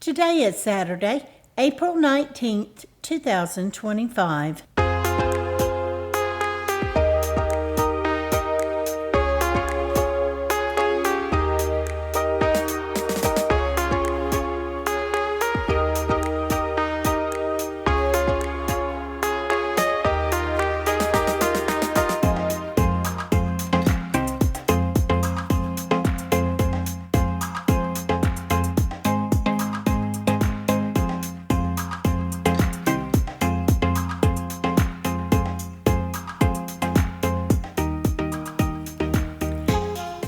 Today is Saturday, April 19th, 2025.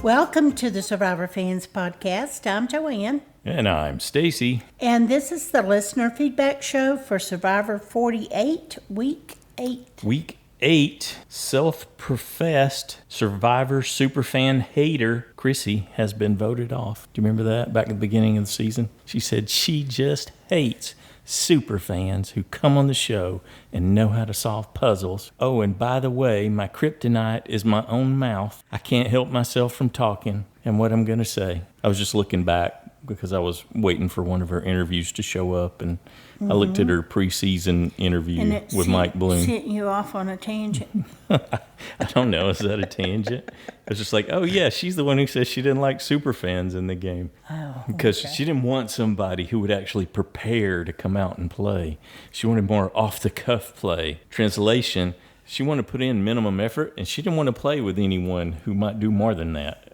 Welcome to the Survivor Fans Podcast. I'm Joanne. And I'm Stacy. And this is the listener feedback show for Survivor 48, Week 8. Week 8, self-professed Survivor superfan hater Chrissy has been voted off. Do you remember that back at the beginning of the season? She said she just hates superfans who come on the show and know how to solve puzzles. Oh, and by the way, my kryptonite is my own mouth. I can't help myself from talking and what I'm going to say. I was just looking back because I was waiting for one of her interviews to show up, and I looked at her preseason interview with Mike Bloom. Sent you off on a tangent. I don't know. Is that a tangent? It's just like, oh, yeah, she's the one who says she didn't like superfans in the game. Oh, because she didn't want somebody who would actually prepare to come out and play. She wanted more off-the-cuff play. Translation, she wanted to put in minimum effort, and she didn't want to play with anyone who might do more than that.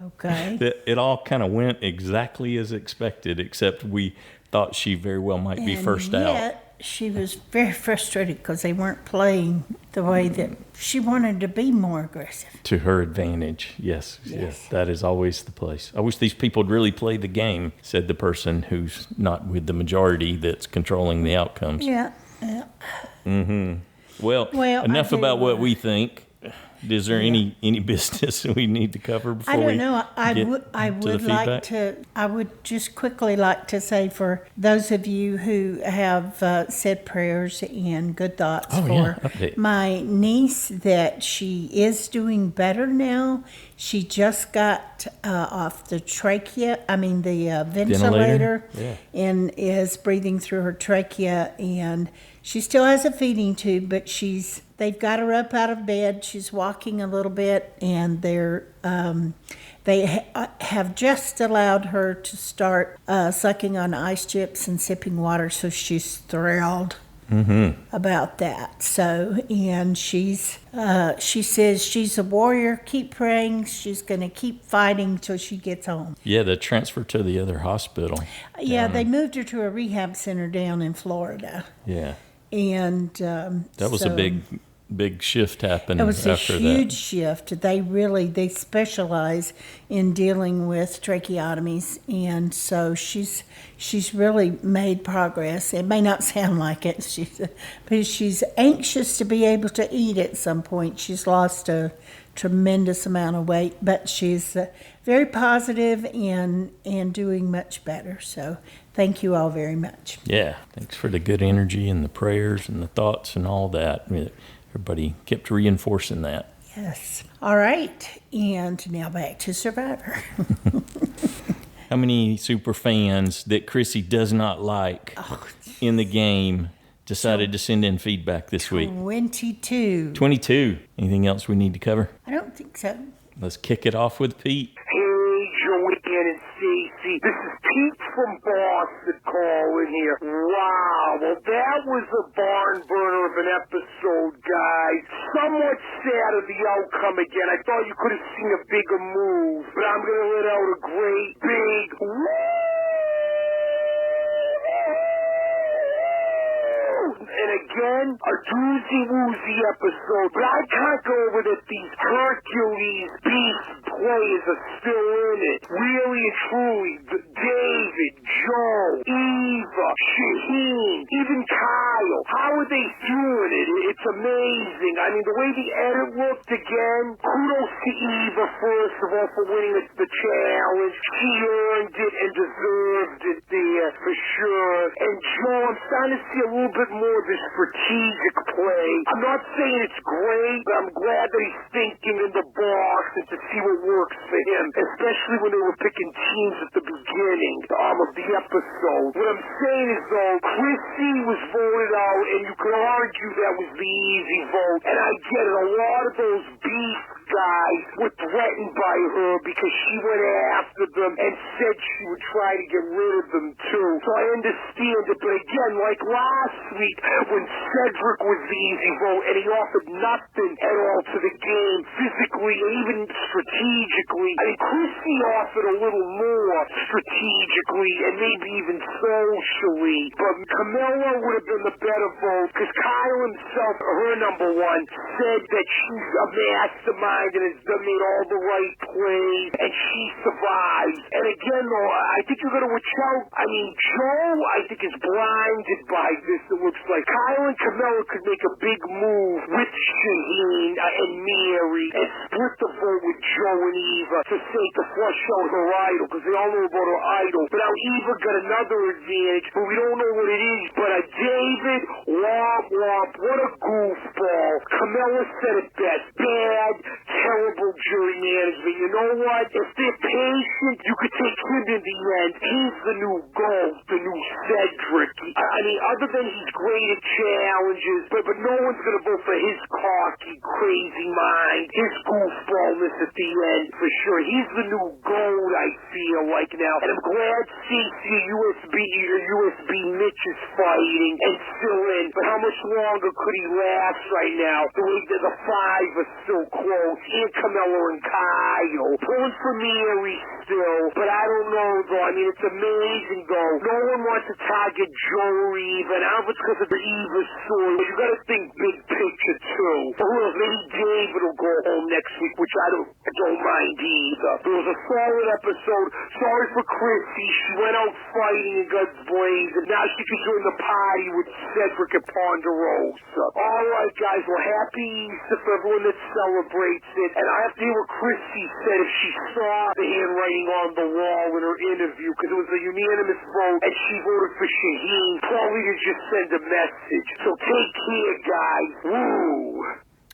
Okay. It all kind of went exactly as expected, except we thought she very well might be first out. She was very frustrated because they weren't playing the way that she wanted to be more aggressive. To her advantage, yes, that is always the place. I wish these people would really play the game, said the person who's not with the majority that's controlling the outcomes. Yeah. Mm-hmm. Well, enough about what we think. Is there any business we need to cover before we I don't know. I would just quickly like to say, for those of you who have said prayers and good thoughts for my niece, that she is doing better now. She just got off the ventilator. And is breathing through her trachea, and she still has a feeding tube, but they've got her up out of bed. She's walking a little bit, and they have just allowed her to start sucking on ice chips and sipping water, so she's thrilled about that. So, and she says she's a warrior. Keep praying. She's going to keep fighting till she gets home. Yeah, the transfer to the other hospital. Yeah, they moved her to a rehab center down in Florida. Yeah. And that was a big shift happened after that. It was a huge shift. They specialize in dealing with tracheotomies, and so she's really made progress. It may not sound like it, but she's anxious to be able to eat at some point. She's lost a tremendous amount of weight, but she's very positive and doing much better. So thank you all very much. Yeah, thanks for the good energy and the prayers and the thoughts and all that. Everybody kept reinforcing that. Yes. All right, and now back to Survivor. How many super fans that Chrissy does not like in the game decided to send in feedback this week? 22. 22. Anything else we need to cover? I don't think so. Let's kick it off with Pete. Hey, Joanne and Stacy. This is Pete from Boston calling here. Wow, well, that was a barn burner of an episode, guys. Somewhat sad of the outcome again. I thought you could have seen a bigger move, but I'm going to let out a great big woo! And again, a doozy-woozy episode. But I can't go over that these Hercules beast players are still in it. Really and truly, David, Joe, Eva, Shaheen, even Kyle. How are they doing it? It's amazing. I mean, the way the edit looked again, kudos to Eva, first of all, for winning the challenge. She earned it and deserved it there, for sure. And Joe, I'm starting to see a little bit more of the strategic play. I'm not saying it's great, but I'm glad that he's thinking in the box and to see what works for him, especially when they were picking teams at the beginning of the episode. What I'm saying is, though, Chrissy was voted out, and you could argue that was the easy vote. And I get it. A lot of those beef guys were threatened by her because she went after them and said she would try to get rid of them, too. So I understand it. But again, like last week, when Cedric was the easy vote, and he offered nothing at all to the game, physically and even strategically. I mean, Chrissy offered a little more strategically and maybe even socially, but Camilla would have been the better vote because Kyle himself, her number one, said that she's a mastermind and has made all the right plays and she survives. And again, though, I think you're going to watch out. I mean, Joe, I think, is blinded by this. It looks like Kyle and Camilla could make a big move with Shaheen and Mary and split the vote with Joe and Eva to say to flush out her idol, because they all know about her idol. But now Eva got another advantage, but we don't know what it is. But David, womp womp, what a goofball. Camilla said it best. Bad, terrible jury management. You know what? If they're patient, you could take him in the end. He's the new GOAT, the new Cedric. I mean, other than he's great at challenges, but no one's going to vote for his cocky, crazy mind, his goofballness at the end, for sure. He's the new GOAT, I feel like now. And I'm glad CC USB Mitch is fighting and still in. But how much longer could he last right now? The way that the five are still close. And Camilla and Kyle. Pulling for Mary still. But I don't know, though. I mean, it's amazing, though. No one wants to target Joe or Eva. And I don't know if it's because of the Eva story. But you got to think big picture, too. Who knows? Maybe David will go home next week, which I don't mind either. It was a solid episode. Sorry for Chrissy. She went out fighting and got blazed. And now she can join the party with Cedric and Ponderosa. All right, guys. Well, happy Easter for everyone that celebrates it. And I have to hear what Chrissy said if she saw the handwriting on the wall in her interview, because it was a unanimous vote, and she voted for Shaheen. Probably to just send a message. So take care, guys. Woo!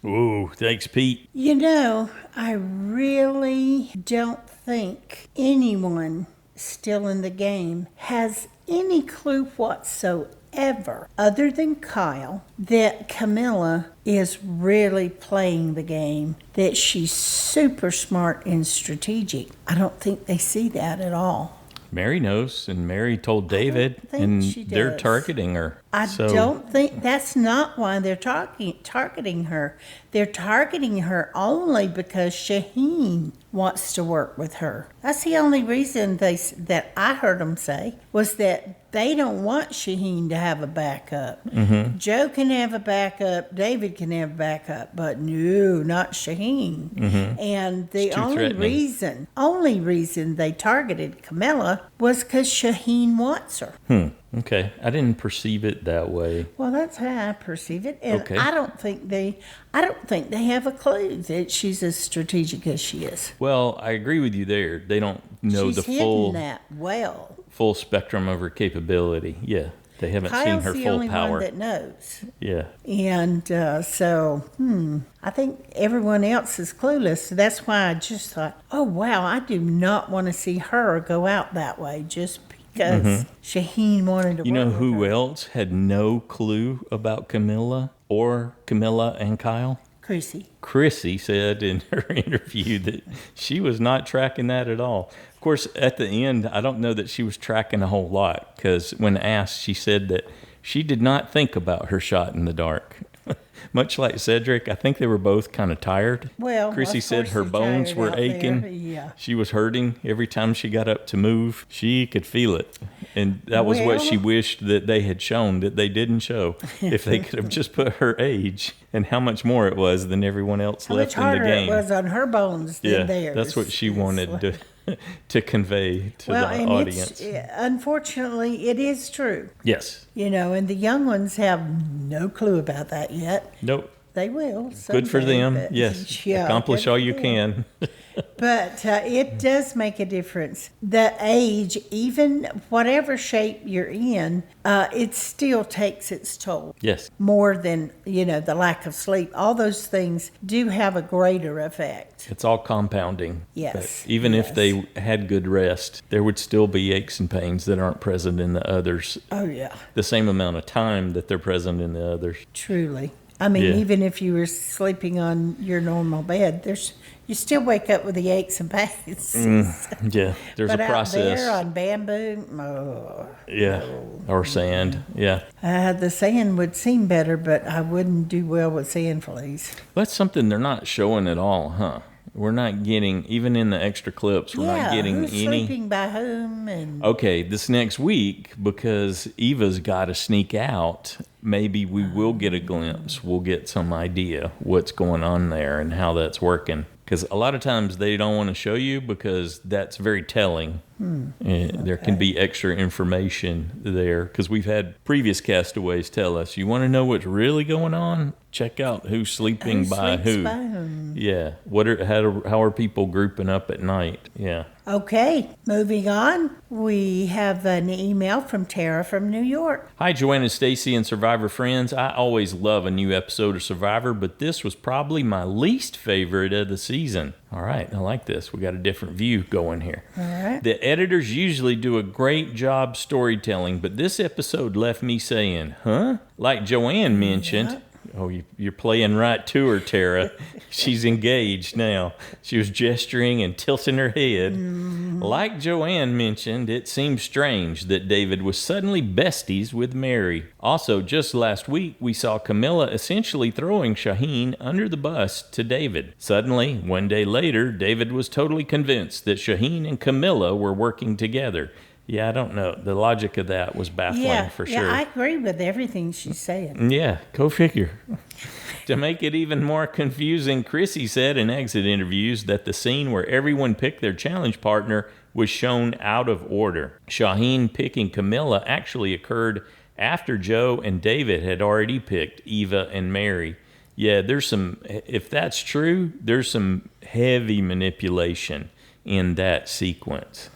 Ooh, thanks, Pete. You know, I really don't think anyone still in the game has any clue whatsoever, other than Kyle, that Camilla is really playing the game, that she's super smart and strategic. I don't think they see that at all. Mary knows, and Mary told David, and they're targeting her. I don't think that's not why they're targeting her. They're targeting her only because Shaheen wants to work with her. That's the only reason that I heard them say, was that they don't want Shaheen to have a backup. Mm-hmm. Joe can have a backup, David can have a backup, but no, not Shaheen. Mm-hmm. And the only reason they targeted Camilla was because Shaheen wants her. Okay, I didn't perceive it that way. Well, that's how I perceive it, and okay. I don't think they have a clue that she's as strategic as she is. Well, I agree with you there. They don't know the full spectrum of her capability. Yeah, they haven't seen her full power. Kyle's the only one that knows. Yeah, and I think everyone else is clueless. So that's why I just thought, oh wow, I do not want to see her go out that way. Just because Shaheen wanted to. You know who else had no clue about Camilla and Kyle? Chrissy said in her interview that she was not tracking that at all. Of course, at the end, I don't know that she was tracking a whole lot, because when asked, she said that she did not think about her shot in the dark. Much like Cedric, I think they were both kind of tired. Well, Chrissy said her bones were aching. Yeah. She was hurting every time she got up to move. She could feel it. And that was what she wished that they had shown, that they didn't show. If they could have just put her age and how much more it was than everyone else left in the game. It was on her bones than theirs. That's what she wanted to to convey to the and audience. Unfortunately, it is true. Yes. And the young ones have no clue about that yet. Nope. They will. Good for someday, them. but- Yes. Yeah, Accomplish good all for you them. can. But it does make a difference. The age, even whatever shape you're in, it still takes its toll. Yes. More than, the lack of sleep. All those things do have a greater effect. It's all compounding. Yes, But even if yes. they had good rest, there would still be aches and pains that aren't present in the others. Oh, yeah, The same amount of time that they're present in the others. truly. I mean, Yeah. even if you were sleeping on your normal bed, you still wake up with the aches and pains. Yeah. There's But a out process. there on bamboo, oh. Yeah. Or sand. Yeah. The sand would seem better, but I wouldn't do well with sand fleas. That's something they're not showing at all, huh? We're not getting, even in the extra clips, we're not getting who's any. sleeping by whom? And Okay, this next week, because Eva's got to sneak out, maybe we will get a glimpse. We'll get some idea what's going on there and how that's working. Because a lot of times they don't want to show you because that's very telling. There can be extra information there because we've had previous castaways tell us, you want to know what's really going on? Check out who's sleeping who by sleeps who. by whom? Yeah. How are people grouping up at night? Yeah. Okay, moving on. We have an email from Tara from New York. Hi, Joanna, Stacy, and Survivor friends. I always love a new episode of Survivor, but this was probably my least favorite of the season. All right, I like this. We got a different view going here. All right. The editors usually do a great job storytelling, but this episode left me saying, huh? Like Joanne mentioned. Oh, you're playing right to her, Tara. She's engaged now. She was gesturing and tilting her head. Like Joanne mentioned, it seems strange that David was suddenly besties with Mary. Also, just last week, we saw Camilla essentially throwing Shaheen under the bus to David. Suddenly, one day later, David was totally convinced that Shaheen and Camilla were working together. Yeah, I don't know. The logic of that was baffling for sure. Yeah, I agree with everything she's saying. Yeah, go figure. To make it even more confusing, Chrissy said in exit interviews that the scene where everyone picked their challenge partner was shown out of order. Shaheen picking Camilla actually occurred after Joe and David had already picked Eva and Mary. Yeah, if that's true, there's some heavy manipulation in that sequence.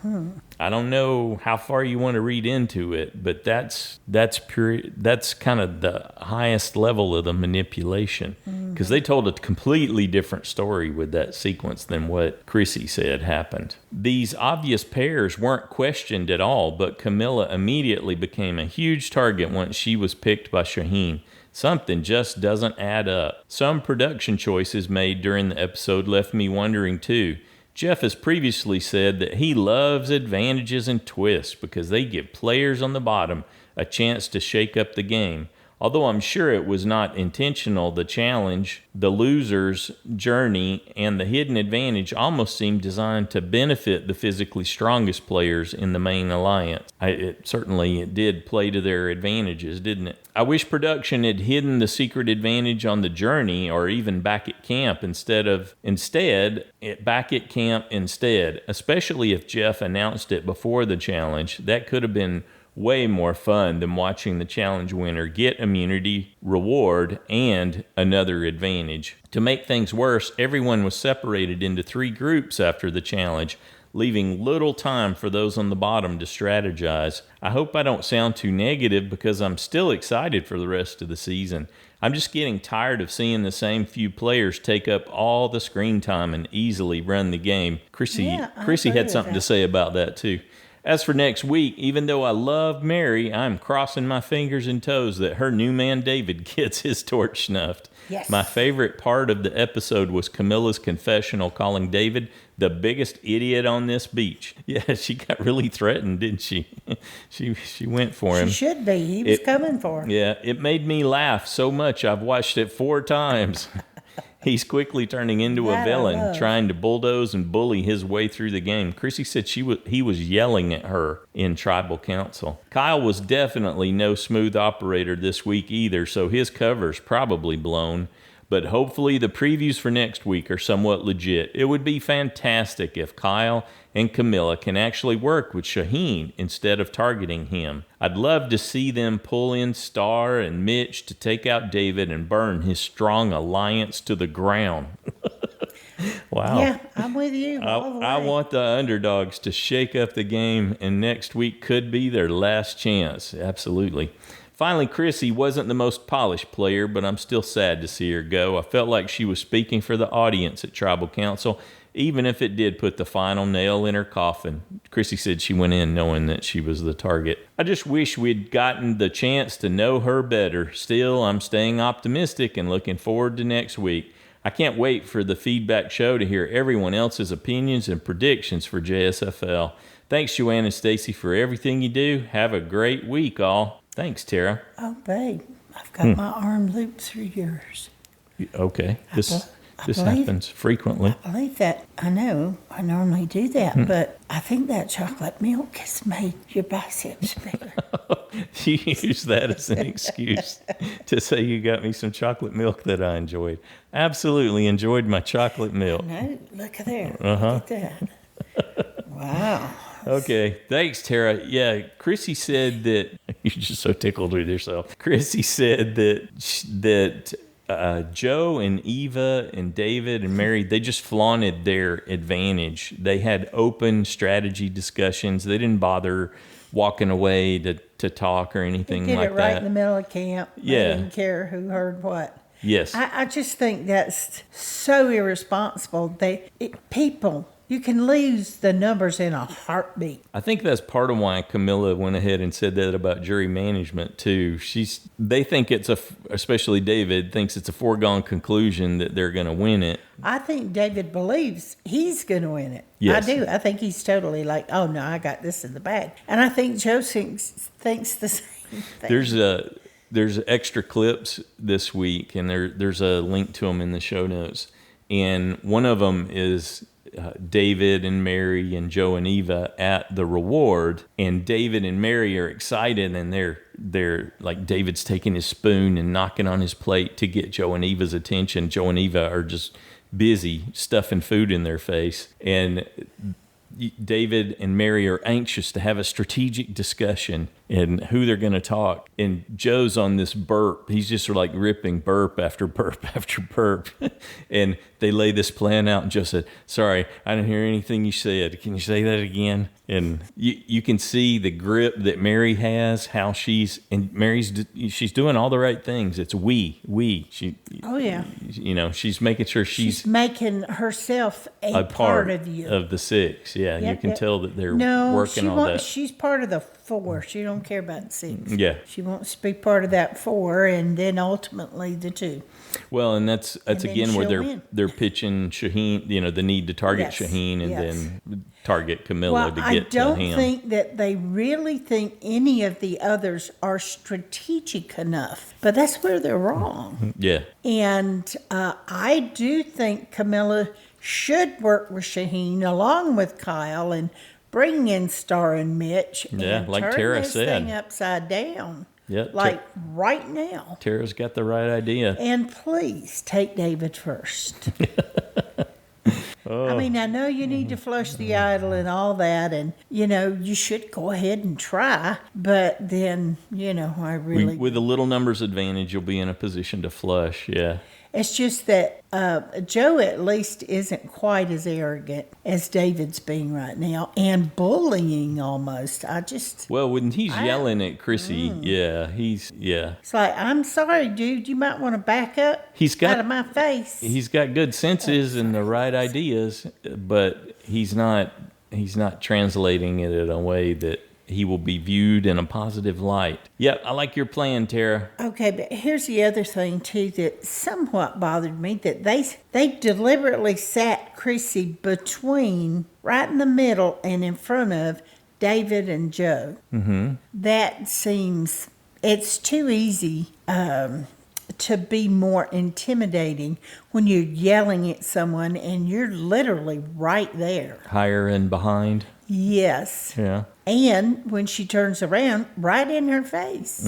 I don't know how far you want to read into it, but that's kind of the highest level of the manipulation because they told a completely different story with that sequence than what Chrissy said happened. These obvious pairs weren't questioned at all, but Camilla immediately became a huge target once she was picked by Shaheen. Something just doesn't add up. Some production choices made during the episode left me wondering too. Jeff has previously said that he loves advantages and twists because they give players on the bottom a chance to shake up the game. Although I'm sure it was not intentional, the challenge, the loser's journey, and the hidden advantage almost seemed designed to benefit the physically strongest players in the main alliance. It certainly did play to their advantages, didn't it? I wish production had hidden the secret advantage on the journey or even back at camp instead, especially if Jeff announced it before the challenge. That could have been way more fun than watching the challenge winner get immunity, reward, and another advantage. To make things worse, everyone was separated into 3 groups after the challenge, leaving little time for those on the bottom to strategize. I hope I don't sound too negative because I'm still excited for the rest of the season. I'm just getting tired of seeing the same few players take up all the screen time and easily run the game. Chrissy had something to say about that too. As for next week, even though I love Mary, I'm crossing my fingers and toes that her new man David gets his torch snuffed. Yes. My favorite part of the episode was Camilla's confessional calling David the biggest idiot on this beach. Yeah, she got really threatened, didn't she? She went for him. She should be. He was coming for her. Yeah, it made me laugh so much I've watched it 4 times. He's quickly turning into a villain, trying to bulldoze and bully his way through the game. Chrissy said he was yelling at her in tribal council. Kyle was definitely no smooth operator this week either, so his cover's probably blown. but hopefully the previews for next week are somewhat legit. It would be fantastic if Kyle and Camilla can actually work with Shaheen instead of targeting him. I'd love to see them pull in Star and Mitch to take out David and burn his strong alliance to the ground. Wow. Yeah, I'm with you. I want the underdogs to shake up the game, and next week could be their last chance. Absolutely. Finally, Chrissy wasn't the most polished player, but I'm still sad to see her go. I felt like she was speaking for the audience at Tribal Council, even if it did put the final nail in her coffin. Chrissy said she went in knowing that she was the target. I just wish we'd gotten the chance to know her better. Still, I'm staying optimistic and looking forward to next week. I can't wait for the feedback show to hear everyone else's opinions and predictions for JSFL. Thanks, Joanne and Stacy, for everything you do. Have a great week, all. Thanks, Tara. Oh, babe, I've got my arm looped through yours. Okay. This believe- happens frequently. I believe that. I know I normally do that, but I think that chocolate milk has made your biceps bigger. You use that as an excuse to say you got me some chocolate milk that I enjoyed. Absolutely enjoyed my chocolate milk. No, look at there. Uh-huh. Look at that. Wow. Okay, thanks, Tara. Yeah, Chrissy said that you're just so tickled with yourself. Chrissy said that Joe and Eva and David and Mary, they just flaunted their advantage. They had open strategy discussions. They didn't bother walking away to talk or anything Did like it right that. in the middle of camp. Yeah. They didn't care who heard what. Yes. I just think that's so irresponsible. People, you can lose the numbers in a heartbeat. I think that's part of why Camilla went ahead and said that about jury management too. They think especially David thinks it's a foregone conclusion that they're going to win it. I think David believes he's going to win it. Yes. I do. I think he's totally like, oh no, I got this in the bag. And I think Joe thinks the same thing. There's extra clips this week, and there's a link to them in the show notes. And one of them is David and Mary and Joe and Eva at the reward, and David and Mary are excited, and they're like, David's taking his spoon and knocking on his plate to get Joe and Eva's attention. Joe and Eva are just busy stuffing food in their face, and David and Mary are anxious to have a strategic discussion and who they're going to talk. And Joe's on this burp. He's just like ripping burp after burp after burp. And they lay this plan out, and Joe said, sorry, I didn't hear anything you said. Can you say that again? And you can see the grip that Mary has, how she's doing all the right things. It's Oh, yeah. She's making sure she's making herself a part of you. Of the six. Yeah, Yep, you can yep. tell that they're No, working on that. she's part of the four. She don't care about the six. Yeah. She wants to be part of that four, and then ultimately the two. Well, and that's then again where she'll win. they're pitching Shaheen, the need to target Yes, Shaheen and yes. then target Camilla to I get to don't him. think that they really think any of the others are strategic enough, but that's where they're wrong. Yeah. And I do think Camilla should work with Shaheen along with Kyle and bring in Star and Mitch Yeah, and like turn Tara this said. thing upside down. Yeah, Like right now. Tara's got the right idea. And please take David first. I mean, I know you need to flush the idol and all that, and, you should go ahead and try, but then, I really... With a little numbers advantage, you'll be in a position to flush. Yeah. It's just that Joe at least isn't quite as arrogant as David's being right now, and bullying almost. Well, when he's yelling at Chrissy, It's like, I'm sorry, dude, you might want to back up out of my face. He's got good senses and the right ideas, but he's not translating it in a way that he will be viewed in a positive light. Yep, I like your plan, Tara. Okay, but here's the other thing, too, that somewhat bothered me, that they deliberately sat Chrissy right in the middle and in front of David and Joe. Mm-hmm. That seems, it's too easy to be more intimidating when you're yelling at someone and you're literally right there. Higher and behind. Yes. Yeah. And when she turns around, right in her face.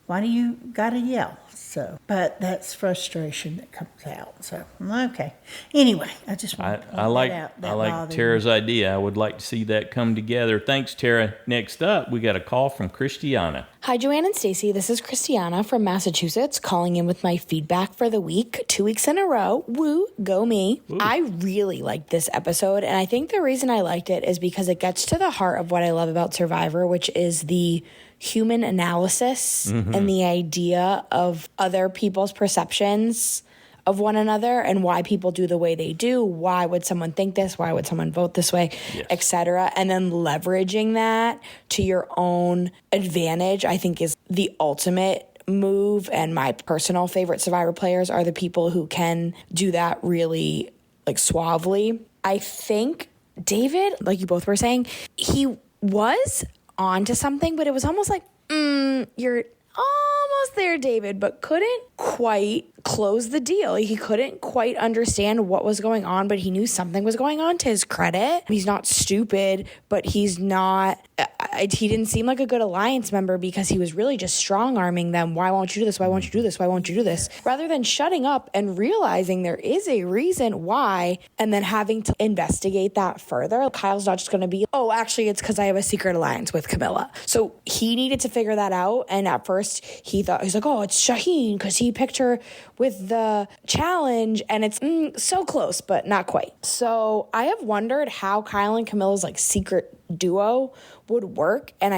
Why do you gotta yell? So, but that's frustration that comes out. So, okay. Anyway, I just want to point that out. That I like bothered Tara's me. idea. I would like to see that come together. Thanks, Tara. Next up, we got a call from Christiana. Hi, Joanne and Stacy. This is Christiana from Massachusetts calling in with my feedback for the week. 2 weeks in a row. Woo, go me. Woo. I really liked this episode, and I think the reason I liked it is because it gets to the heart of what I love about Survivor, which is the human analysis and the idea of other people's perceptions of one another and why people do the way they do. Why would someone think this? Why would someone vote this way, etc. And then leveraging that to your own advantage, I think is the ultimate move. And my personal favorite Survivor players are the people who can do that really like suavely. I think David, like you both were saying, he was onto something, but it was almost like, you're almost there, David, but couldn't quite close the deal. He couldn't quite understand what was going on, but he knew something was going on, to his credit. He's not stupid, but he's not, he didn't seem like a good alliance member because he was really just strong-arming them. Why won't you do this? Why won't you do this? Why won't you do this? Rather than shutting up and realizing there is a reason why, and then having to investigate that further. Kyle's not just going to be, oh, actually, it's because I have a secret alliance with Camilla. So he needed to figure that out. And at first he thought, he's like, oh, it's Shaheen because he picked her with the challenge, and it's so close, but not quite. So I have wondered how Kyle and Camilla's like secret duo would work, and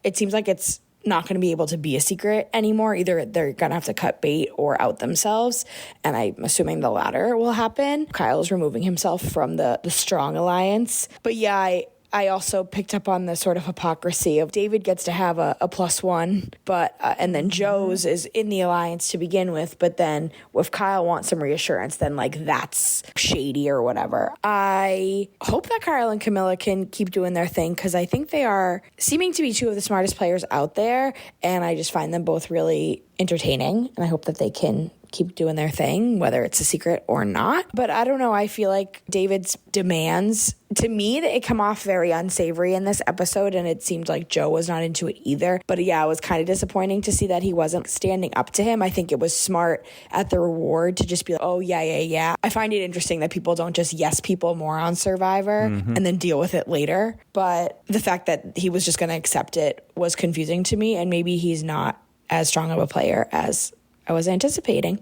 it seems like it's not going to be able to be a secret anymore. Either they're going to have to cut bait or out themselves, and I'm assuming the latter will happen. Kyle's removing himself from the strong alliance. But yeah, I also picked up on the sort of hypocrisy of David gets to have a +1, but and then Joe's is in the alliance to begin with. But then if Kyle wants some reassurance, then like that's shady or whatever. I hope that Kyle and Camilla can keep doing their thing because I think they are seeming to be two of the smartest players out there, and I just find them both really entertaining, and I hope that they can keep doing their thing, whether it's a secret or not. But I don't know. I feel like David's demands, to me, it come off very unsavory in this episode, and it seemed like Joe was not into it either. But yeah, it was kind of disappointing to see that he wasn't standing up to him. I think it was smart at the reward to just be like, oh, yeah. I find it interesting that people don't just yes people more on Survivor and then deal with it later. But the fact that he was just going to accept it was confusing to me, and maybe he's not as strong of a player as I was anticipating.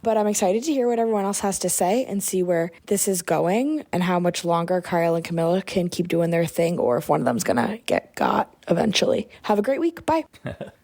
But I'm excited to hear what everyone else has to say and see where this is going and how much longer Kyle and Camilla can keep doing their thing, or if one of them's going to get got eventually. Have a great week. Bye.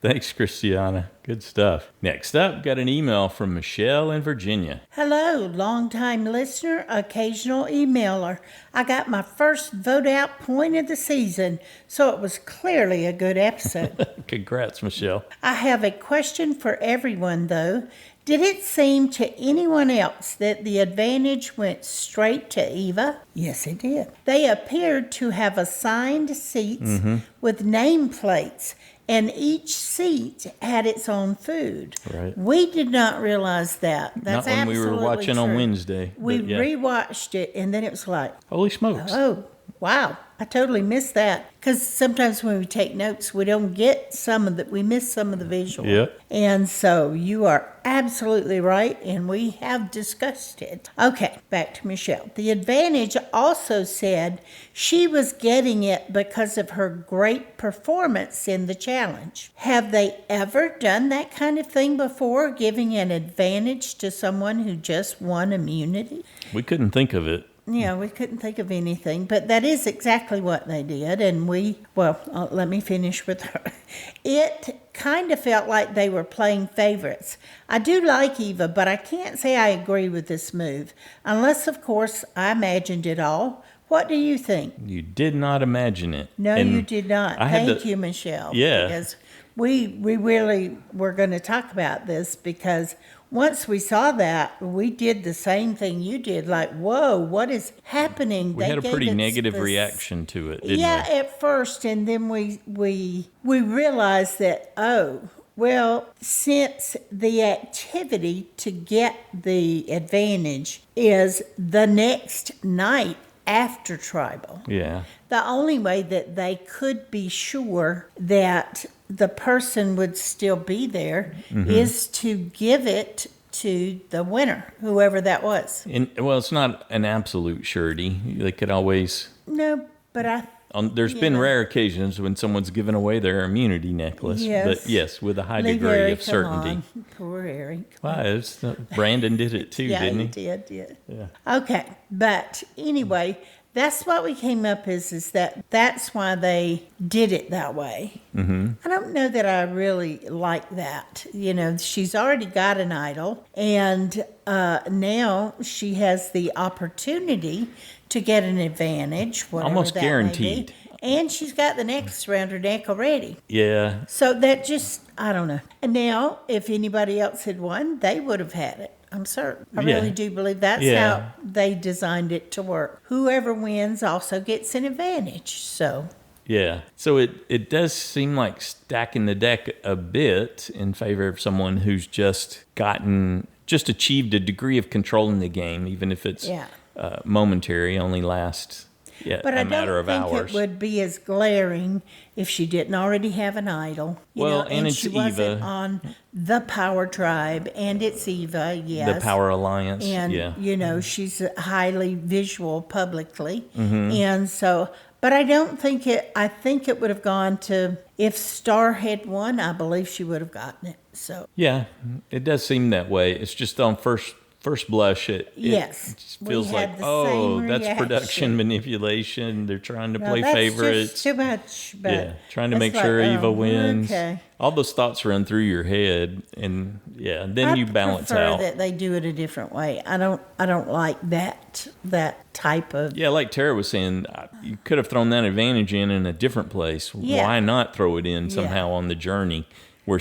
Thanks, Christiana. Good stuff. Next up, got an email from Michelle in Virginia. Hello, longtime listener, occasional emailer. I got my first vote out point of the season, so it was clearly a good episode. Congrats, Michelle. I have a question for everyone, though. Did it seem to anyone else that the advantage went straight to Eva? Yes, it did. They appeared to have assigned seats with nameplates, and each seat had its own food. Right. We did not realize that. That's Not when we were absolutely watching on true. Wednesday. We but yeah. rewatched it, and then it was like, Holy smokes. oh, wow. I totally missed that. Because sometimes when we take notes, we don't get we miss some of the visual. Yep. And so you are absolutely right, and we have discussed it. Okay, back to Michelle. The advantage also said she was getting it because of her great performance in the challenge. Have they ever done that kind of thing before, giving an advantage to someone who just won immunity? We couldn't think of it. Yeah, we couldn't think of anything, but that is exactly what they did. And let me finish with her. It kind of felt like they were playing favorites. I do like Eva, but I can't say I agree with this move, unless, of course, I imagined it all. What do you think? You did not imagine it. No, And you did not. Thank you, Michelle. Yeah. Because we really were going to talk about this, because once we saw that, we did the same thing you did. Like, whoa, what is happening? We had a pretty negative reaction to it, didn't we? At first, and then we realized that, oh, well, since the activity to get the advantage is the next night after tribal. Yeah. The only way that they could be sure that the person would still be there is to give it to the winner, whoever that was. Well, it's not an absolute surety. They could always... No, but there's been rare occasions when someone's given away their immunity necklace. Yes. But yes, with a high Leave degree Eric of certainty. alone. Poor Eric. Wow, Brandon did it too, Yeah, didn't he? did. Yeah. Okay, but anyway, that's what we came up is that's why they did it that way. Mm-hmm. I don't know that I really like that. You know, she's already got an idol, and now she has the opportunity to get an advantage, whatever Almost that guaranteed. may be. And she's got the necklace around her neck already. Yeah. So that just, I don't know. And now, if anybody else had won, they would have had it. I'm certain. I really do believe that's how they designed it to work. Whoever wins also gets an advantage. So. Yeah. So it does seem like stacking the deck a bit in favor of someone who's just achieved a degree of control in the game, even if it's momentary, only lasts but a matter of hours. I don't think it would be as glaring if she didn't already have an idol. And it's she Eva. wasn't on the Power Tribe, and it's Eva, yes. The Power Alliance, And, she's highly visual publicly. Mm-hmm. And so, but I think it would have gone to, if Star had won, I believe she would have gotten it. So. Yeah, it does seem that way. It's just on first blush, it feels like, that's production manipulation. They're trying to play favorites. Just too much. But trying to make sure Eva wins. Okay. All those thoughts run through your head, and then you balance out. I out. prefer that they do it a different way. I don't like that type of. Yeah, like Tara was saying, you could have thrown that advantage in a different place. Yeah. Why not throw it in somehow on the journey? Where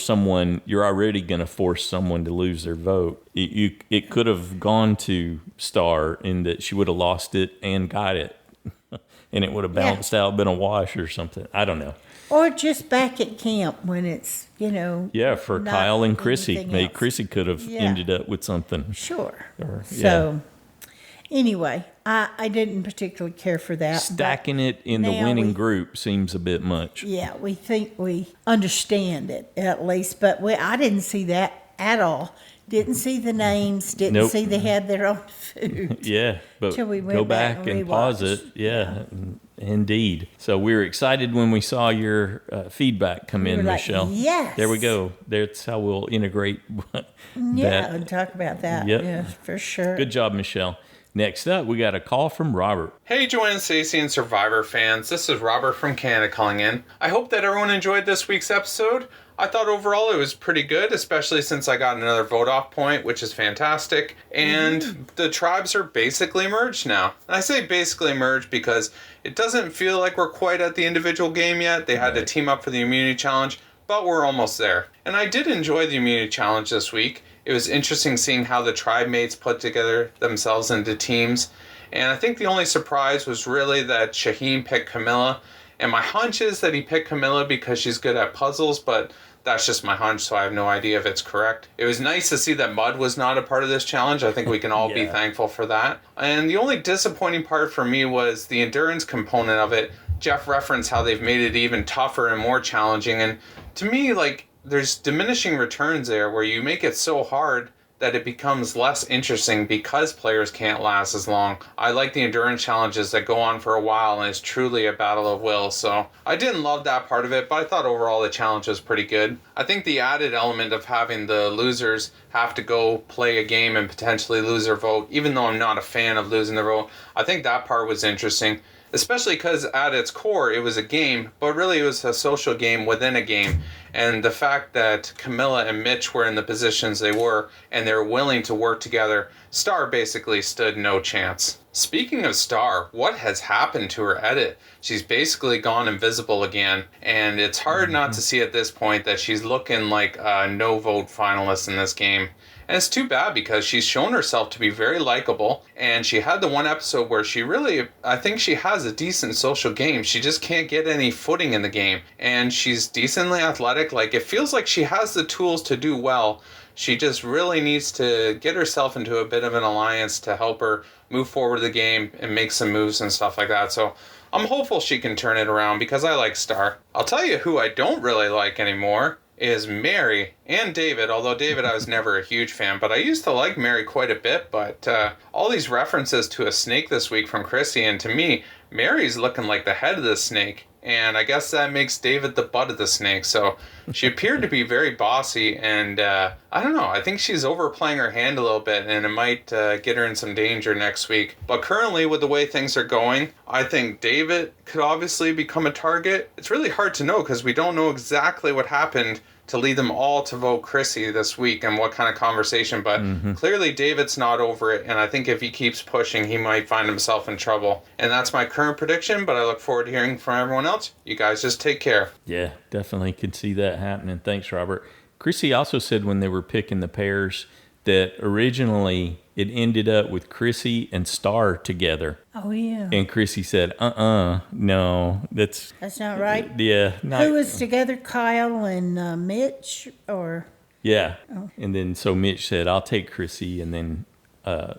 you're already going to force someone to lose their vote. It could have gone to Star in that she would have lost it and got it. And it would have balanced out, been a wash or something. I don't know. Or just back at camp when it's, Yeah, for Kyle and Chrissy. Maybe Chrissy could have ended up with something. Sure. Anyway, I didn't particularly care for that. Stacking it in the winning group seems a bit much. Yeah, we think we understand it at least, but I didn't see that at all. Didn't see the names, didn't see they had their own food. Yeah, but we went go back and pause it. Yeah, indeed. So we were excited when we saw your feedback come in, Michelle. Yes. There we go. That's how we'll integrate that. And talk about that. Yep. Yeah, for sure. Good job, Michelle. Next up, we got a call from Robert. Hey, Joanne, Stacey, and Survivor fans. This is Robert from Canada calling in. I hope that everyone enjoyed this week's episode. I thought overall it was pretty good, especially since I got another vote-off point, which is fantastic. And the tribes are basically merged now. And I say basically merged because it doesn't feel like we're quite at the individual game yet. They had to team up for the immunity challenge, but we're almost there. And I did enjoy the immunity challenge this week. It was interesting seeing how the tribe mates put together themselves into teams. And I think the only surprise was really that Shaheen picked Camilla. And my hunch is that he picked Camilla because she's good at puzzles, but that's just my hunch, so I have no idea if it's correct. It was nice to see that Mud was not a part of this challenge. I think we can all be thankful for that. And the only disappointing part for me was the endurance component of it. Jeff referenced how they've made it even tougher and more challenging. And to me, there's diminishing returns there where you make it so hard that it becomes less interesting because players can't last as long. I like the endurance challenges that go on for a while and it's truly a battle of will. So I didn't love that part of it, but I thought overall the challenge was pretty good. I think the added element of having the losers have to go play a game and potentially lose their vote, even though I'm not a fan of losing their vote, I think that part was interesting. Especially because at its core, it was a game, but really it was a social game within a game. And the fact that Camilla and Mitch were in the positions they were, and they're willing to work together, Star basically stood no chance. Speaking of Star, what has happened to her edit? She's basically gone invisible again, and it's hard not to see at this point that she's looking like a no-vote finalist in this game. And it's too bad because she's shown herself to be very likable, and she had the one episode where I think she has a decent social game. She just can't get any footing in the game. And she's decently athletic, charismatic. Like, it feels like she has the tools to do well. She just really needs to get herself into a bit of an alliance to help her move forward the game and make some moves and stuff like that. So I'm hopeful she can turn it around because I like Star. I'll tell you who I don't really like anymore is Mary and David, although David I was never a huge fan, but I used to like Mary quite a bit. But all these references to a snake this week from Chrissy, and to me, Mary's looking like the head of the snake, and I guess that makes David the butt of the snake. So she appeared to be very bossy, and I don't know, I think she's overplaying her hand a little bit, and it might get her in some danger next week. But currently, with the way things are going, I think David could obviously become a target. It's really hard to know because we don't know exactly what happened to lead them all to vote Chrissy this week and what kind of conversation. But clearly David's not over it, and I think if he keeps pushing, he might find himself in trouble. And that's my current prediction, but I look forward to hearing from everyone else. You guys just take care. Yeah, definitely could see that happening. Thanks, Robert. Chrissy also said when they were picking the pairs that originally it ended up with Chrissy and Star together. Oh, yeah. And Chrissy said, no, that's not right? Yeah. Who was together, Kyle and Mitch, or? Yeah. Oh. And then so Mitch said, I'll take Chrissy, and then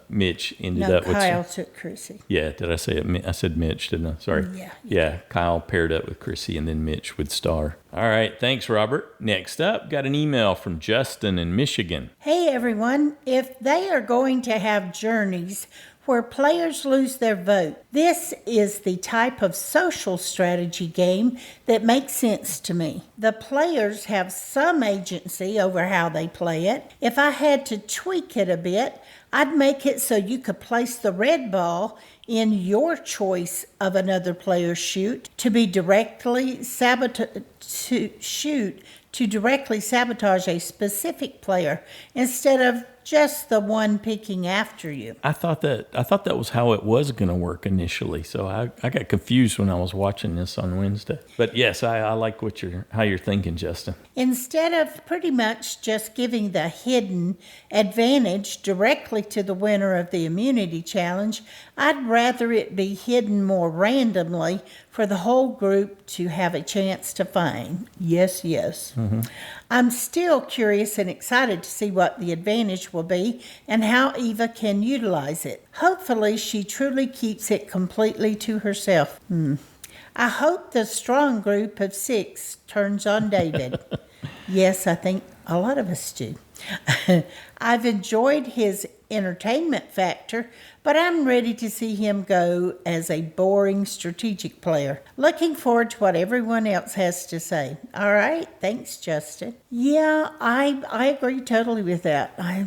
Mitch ended up with... Kyle took Chrissy. Yeah, did I say it? I said Mitch, didn't I? Sorry. Yeah, Kyle paired up with Chrissy, and then Mitch with Star. All right, thanks, Robert. Next up, got an email from Justin in Michigan. Hey, everyone. If they are going to have journeys where players lose their vote, this is the type of social strategy game that makes sense to me. The players have some agency over how they play it. If I had to tweak it a bit, I'd make it so you could place the red ball in your choice of another player's shoot to be directly to directly sabotage a specific player instead of just the one picking after you. I thought that was how it was going to work initially. So I got confused when I was watching this on Wednesday. But yes, I like how you're thinking, Justin. Instead of pretty much just giving the hidden advantage directly to the winner of the immunity challenge, I'd rather it be hidden more randomly for the whole group to have a chance to find. Yes. Mm-hmm. I'm still curious and excited to see what the advantage will be and how Eva can utilize it. Hopefully, she truly keeps it completely to herself. I hope the strong group of 6 turns on David. Yes, I think a lot of us do. I've enjoyed his entertainment factor, but I'm ready to see him go as a boring strategic player. Looking forward to what everyone else has to say. All right, thanks, Justin. Yeah, I agree totally with that. I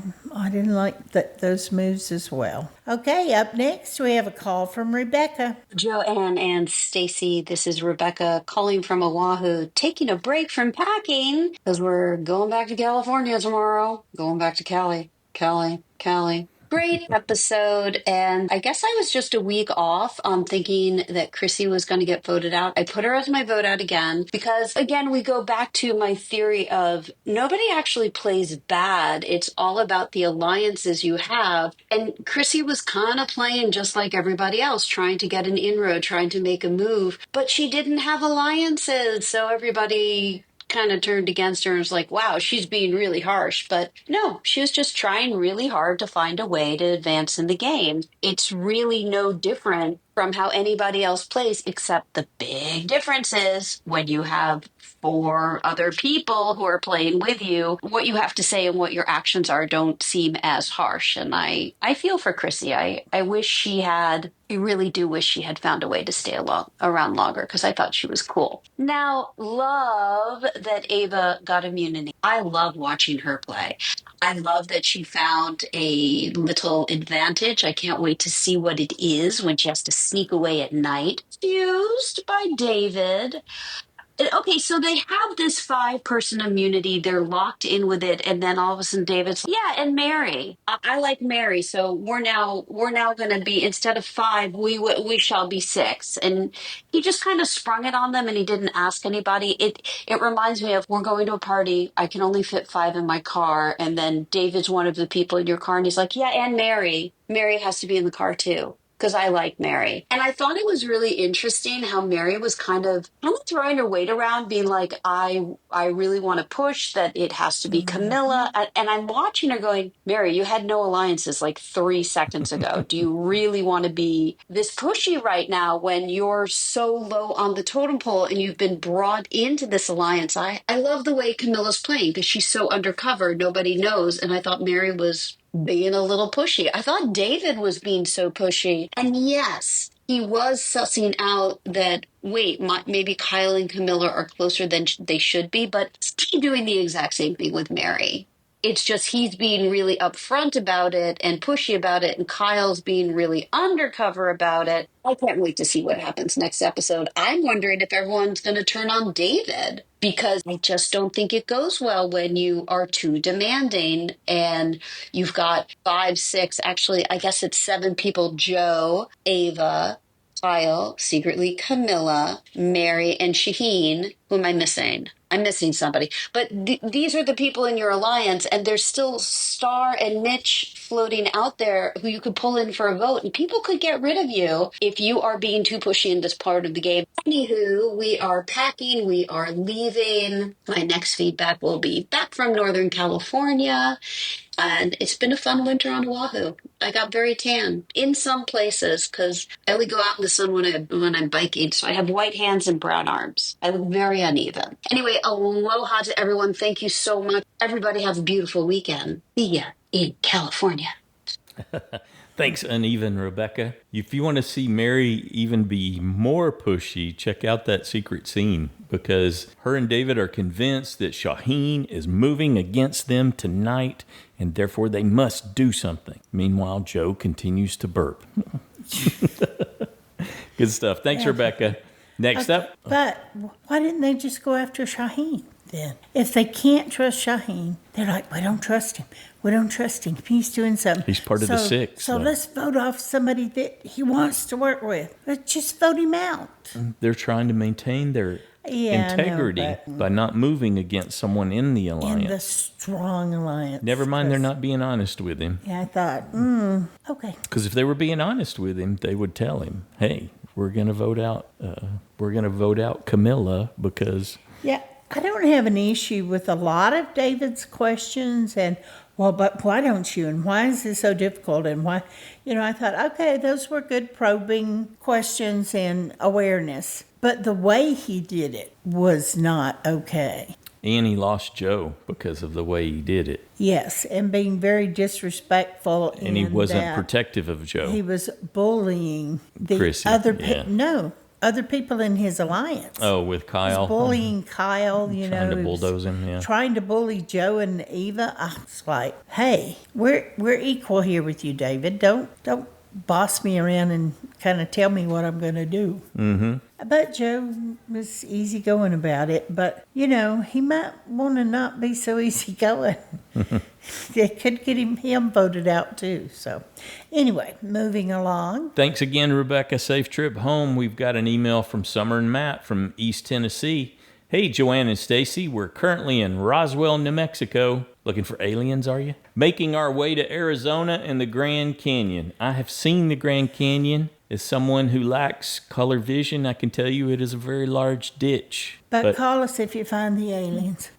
didn't like those moves as well. Okay, up next we have a call from Rebecca. Joanne and Stacy, this is Rebecca calling from Oahu, taking a break from packing because we're going back to California tomorrow. Going back to Cali. Great episode, and I guess I was just a week off on thinking that Chrissy was going to get voted out. I put her as my vote out again because, again, we go back to my theory of nobody actually plays bad. It's all about the alliances you have, and Chrissy was kind of playing just like everybody else, trying to get an inroad, trying to make a move, but she didn't have alliances, so everybody kind of turned against her and was like, wow, she's being really harsh. But no, she was just trying really hard to find a way to advance in the game. It's really no different from how anybody else plays, except the big difference is when you have 4 other people who are playing with you, what you have to say and what your actions are don't seem as harsh. And I feel for Chrissy. I really do wish she had found a way to stay around longer because I thought she was cool. Now, love that Ava got immunity. I love watching her play. I love that she found a little advantage. I can't wait to see what it is when she has to sneak away at night. Fused by David. Okay, so they have this 5-person immunity. They're locked in with it, and then all of a sudden, David's like, yeah, and Mary. I like Mary, so we're now going to be, instead of 5, we shall be 6. And he just kind of sprung it on them, and he didn't ask anybody. It reminds me of, we're going to a party. I can only fit 5 in my car, and then David's one of the people in your car, and he's like, yeah, and Mary. Mary has to be in the car too. because I like Mary. And I thought it was really interesting how Mary was kind of throwing her weight around, being like, I really want to push that it has to be Camilla. And I'm watching her going, Mary, you had no alliances like 3 seconds ago. Do you really want to be this pushy right now when you're so low on the totem pole and you've been brought into this alliance? I love the way Camilla's playing because she's so undercover, nobody knows. And I thought Mary was being a little pushy. I thought David was being so pushy. And yes, he was sussing out that, wait, maybe Kyle and Camilla are closer than they should be, but he's doing the exact same thing with Mary. It's just he's being really upfront about it and pushy about it, and Kyle's being really undercover about it. I can't wait to see what happens next episode. I'm wondering if everyone's going to turn on David, because I just don't think it goes well when you are too demanding and you've got 5, 6, actually, I guess it's 7 people: Joe, Ava, Kyle, secretly Camilla, Mary, and Shaheen. Who am I missing? I'm missing somebody. But these are the people in your alliance, and there's still Star and Mitch floating out there who you could pull in for a vote, and people could get rid of you if you are being too pushy in this part of the game. Anywho, we are packing, we are leaving. My next feedback will be back from Northern California. And it's been a fun winter on Oahu. I got very tan in some places because I only go out in the sun when I'm biking. So I have white hands and brown arms. I look very uneven. Anyway, aloha to everyone. Thank you so much. Everybody have a beautiful weekend. See ya in California. Thanks, Uneven Rebecca. If you want to see Mary even be more pushy, check out that secret scene, because her and David are convinced that Shaheen is moving against them tonight, and therefore they must do something. Meanwhile, Joe continues to burp. Good stuff. Thanks, Rebecca. Next up. But why didn't they just go after Shaheen then? If they can't trust Shaheen, they're like, we don't trust him. We don't trust him. He's doing something. He's part of the 6. So let's vote off somebody that he wants to work with. Let's just vote him out. They're trying to maintain their integrity by not moving against someone in the alliance. In the strong alliance. Never mind, they're not being honest with him. Yeah, I thought, okay. Because if they were being honest with him, they would tell him, hey, we're going to vote out. We're going to vote out Camilla because... Yeah, I don't have an issue with a lot of David's questions and, well, but why don't you? And why is this so difficult? And why, I thought, okay, those were good probing questions and awareness. But the way he did it was not okay. And he lost Joe because of the way he did it. Yes, and being very disrespectful. And he wasn't protective of Joe. He was bullying the Chrissy, other people in his alliance. Oh, with Kyle? He was bullying Kyle, Trying to bulldoze him, yeah. Trying to bully Joe and Eva. I was like, hey, we're equal here with you, David. Don't boss me around and kind of tell me what I'm going to do. Mm-hmm. But Joe was easygoing about it. But, he might want to not be so easygoing. It could get him voted out, too. So, anyway, moving along. Thanks again, Rebecca. Safe trip home. We've got an email from Summer and Matt from East Tennessee. Hey, Joanne and Stacy, we're currently in Roswell, New Mexico. Looking for aliens, are you? Making our way to Arizona and the Grand Canyon. I have seen the Grand Canyon. As someone who lacks color vision, I can tell you it is a very large ditch. But call us if you find the aliens.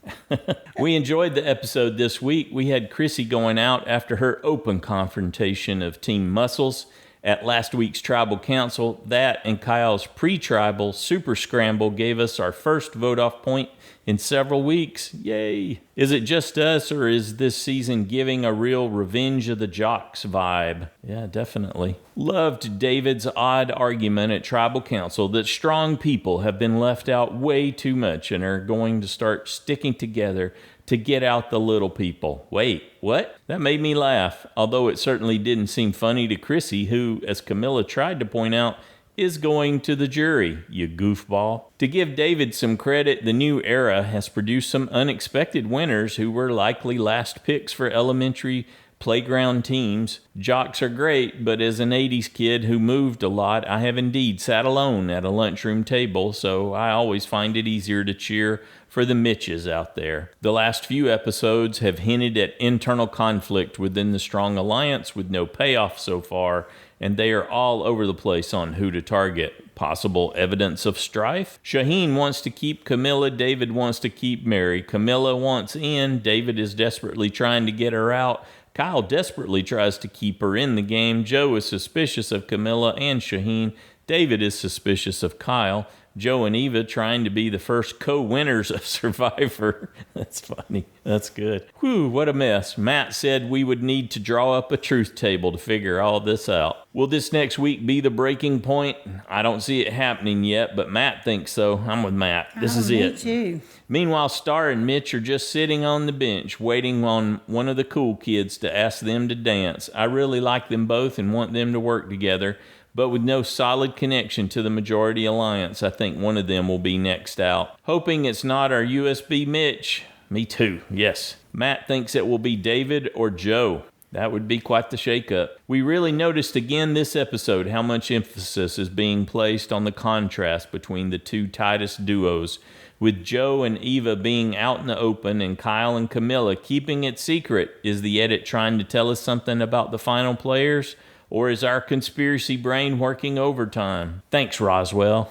We enjoyed the episode this week. We had Chrissy going out after her open confrontation of Team Muscles at last week's Tribal Council. That and Kyle's pre-tribal super scramble gave us our first vote-off point in several weeks. Yay! Is it just us, or is this season giving a real Revenge of the Jocks vibe? Yeah, definitely. Loved David's odd argument at Tribal Council that strong people have been left out way too much and are going to start sticking together to get out the little people. Wait, what? That made me laugh, although it certainly didn't seem funny to Chrissy, who, as Camilla tried to point out, is going to the jury, you goofball. To give David some credit, the new era has produced some unexpected winners who were likely last picks for elementary playground teams. Jocks are great, but as an 80s kid who moved a lot, I have indeed sat alone at a lunchroom table, so I always find it easier to cheer for the Mitches out there. The last few episodes have hinted at internal conflict within the Strong Alliance with no payoff so far, and they are all over the place on who to target. Possible evidence of strife? Shaheen wants to keep Camilla. David wants to keep Mary. Camilla wants in. David is desperately trying to get her out. Kyle desperately tries to keep her in the game. Joe is suspicious of Camilla and Shaheen. David is suspicious of Kyle. Joe and Eva trying to be the first co-winners of Survivor. That's funny. That's good. Whew, what a mess. Matt said we would need to draw up a truth table to figure all this out. Will this next week be the breaking point? I don't see it happening yet, but Matt thinks so. I'm with Matt. This is it. Me too. Meanwhile, Star and Mitch are just sitting on the bench, waiting on one of the cool kids to ask them to dance. I really like them both and want them to work together, but with no solid connection to the majority alliance, I think one of them will be next out. Hoping it's not our USB Mitch. Me too, yes. Matt thinks it will be David or Joe. That would be quite the shakeup. We really noticed again this episode how much emphasis is being placed on the contrast between the two tightest duos, with Joe and Eva being out in the open and Kyle and Camilla keeping it secret. Is the edit trying to tell us something about the final players? Or is our conspiracy brain working overtime? Thanks, Roswell.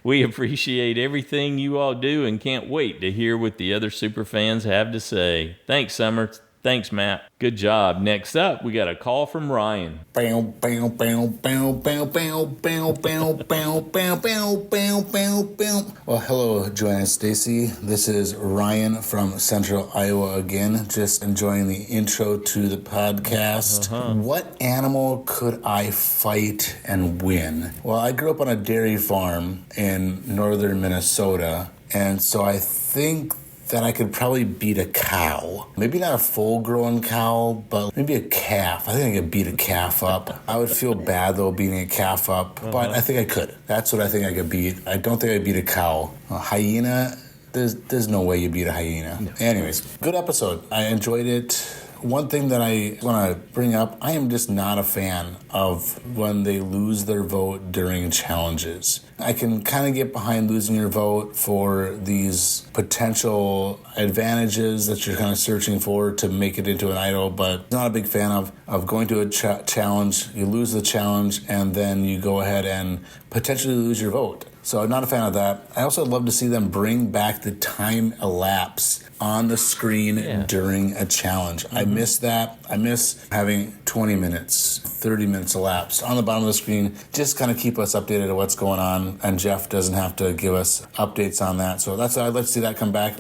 We appreciate everything you all do and can't wait to hear what the other superfans have to say. Thanks, Summer. Thanks, Matt. Good job. Next up, we got a call from Ryan. Well, hello, Joanne and Stacy. This is Ryan from Central Iowa again, just enjoying the intro to the podcast. What animal could I fight and win? Well, I grew up on a dairy farm in northern Minnesota, and so I think that I could probably beat a cow. Maybe not a full-grown cow, but maybe a calf. I think I could beat a calf up. I would feel bad, though, beating a calf up, but I think I could. That's what I think I could beat. I don't think I'd beat a cow. A hyena, there's no way you beat a hyena. No. Anyways, good episode. I enjoyed it. One thing that I want to bring up, I am just not a fan of when they lose their vote during challenges. I can kind of get behind losing your vote for these potential advantages that you're kind of searching for to make it into an idol, but not a big fan of going to a challenge, you lose the challenge, and then you go ahead and potentially lose your vote. So I'm not a fan of that. I also love to see them bring back the time elapse on the screen during a challenge. I miss that. I miss having 20 minutes, 30 minutes elapsed on the bottom of the screen. Just kind of keep us updated on what's going on, and Jeff doesn't have to give us updates on that. So that's I'd like to see that come back.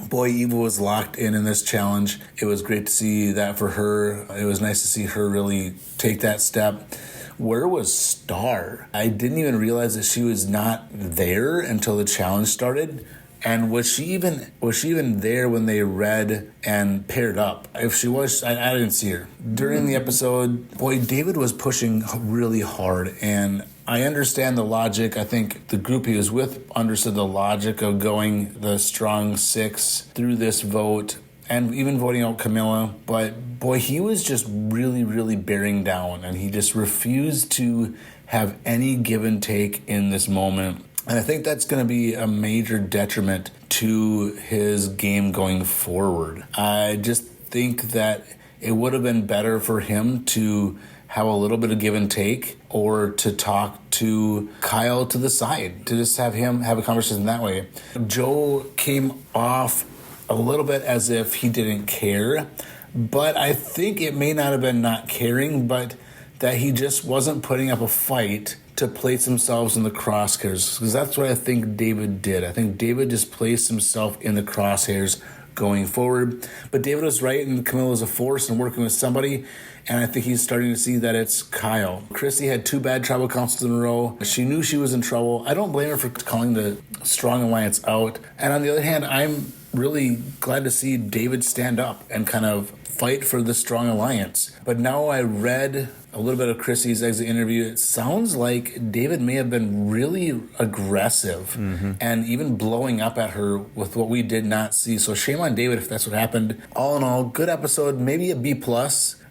Boy, Eva was locked in this challenge. It was great to see that for her. It was nice to see her really take that step. Where was Star? I didn't even realize that she was not there until the challenge started. And was she even there when they read and paired up? If she was, I didn't see her. During the episode, boy, David was pushing really hard, and I understand the logic. I think the group he was with understood the logic of going the strong six through this vote and even voting out Camilla. But boy, he was just really, really bearing down, and he just refused to have any give and take in this moment. And I think that's going to be a major detriment to his game going forward. I just think that it would have been better for him to have a little bit of give and take, or to talk to Kyle to the side, to just have him have a conversation that way. Joe came off a little bit as if he didn't care, but I think it may not have been not caring, but that he just wasn't putting up a fight to place themselves in the crosshairs, because that's what I think David did. I think David just placed himself in the crosshairs going forward. But David was right, and Camilla's a force and working with somebody, and I think he's starting to see that it's Kyle. Chrissy had 2 bad tribal councils in a row. She knew she was in trouble. I don't blame her for calling the Strong Alliance out. And on the other hand, I'm really glad to see David stand up and kind of fight for the Strong Alliance. But now I read a little bit of Chrissy's exit interview. It sounds like David may have been really aggressive and even blowing up at her with what we did not see. So shame on David if that's what happened. All in all, good episode, maybe a B+.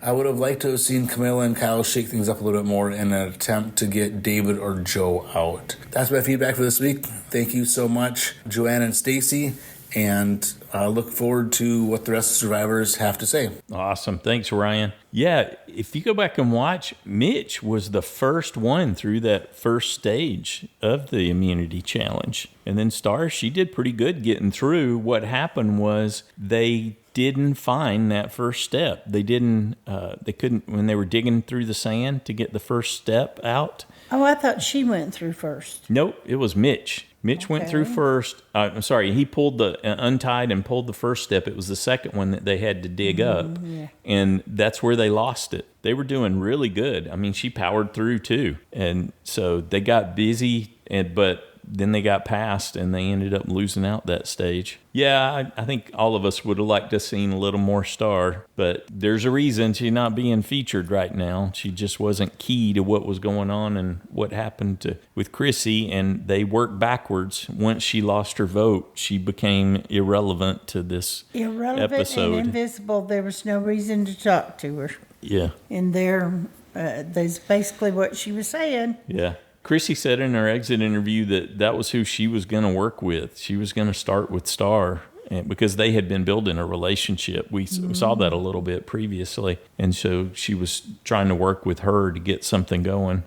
I would have liked to have seen Camilla and Kyle shake things up a little bit more in an attempt to get David or Joe out. That's my feedback for this week. Thank you so much, Joanne and Stacy. and look forward to what the rest of survivors have to say. Awesome. Thanks, Ryan. Yeah, if you go back and watch, Mitch was the first one through that first stage of the immunity challenge. And then Star, she did pretty good getting through. What happened was they didn't find that first step. They couldn't, when they were digging through the sand to get the first step out. Oh, I thought she went through first. Nope, it was Mitch. Mitch went through first. I'm sorry, he pulled untied and pulled the first step. It was the second one that they had to dig up. Yeah. And that's where they lost it. They were doing really good. I mean, she powered through too. And so they got busy, but then they got past and they ended up losing out that stage. Yeah, I think all of us would have liked to have seen a little more Star, but there's a reason she's not being featured right now. She just wasn't key to what was going on and what happened with Chrissy, and they worked backwards. Once she lost her vote, she became irrelevant to this episode. And invisible. There was no reason to talk to her. Yeah. And that's basically what she was saying. Yeah. Chrissy said in her exit interview that was who she was going to work with. She was going to start with Star because they had been building a relationship. We saw that a little bit previously. And so she was trying to work with her to get something going.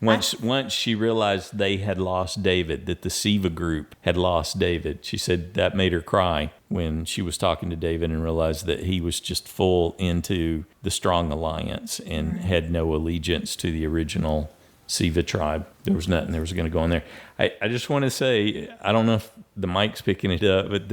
Once she realized they had lost David, that the Siva group had lost David, she said that made her cry when she was talking to David and realized that he was just full into the Strong Alliance and had no allegiance to the original Siva tribe. There was nothing that was going to go on there. I just want to say, I don't know if the mic's picking it up, but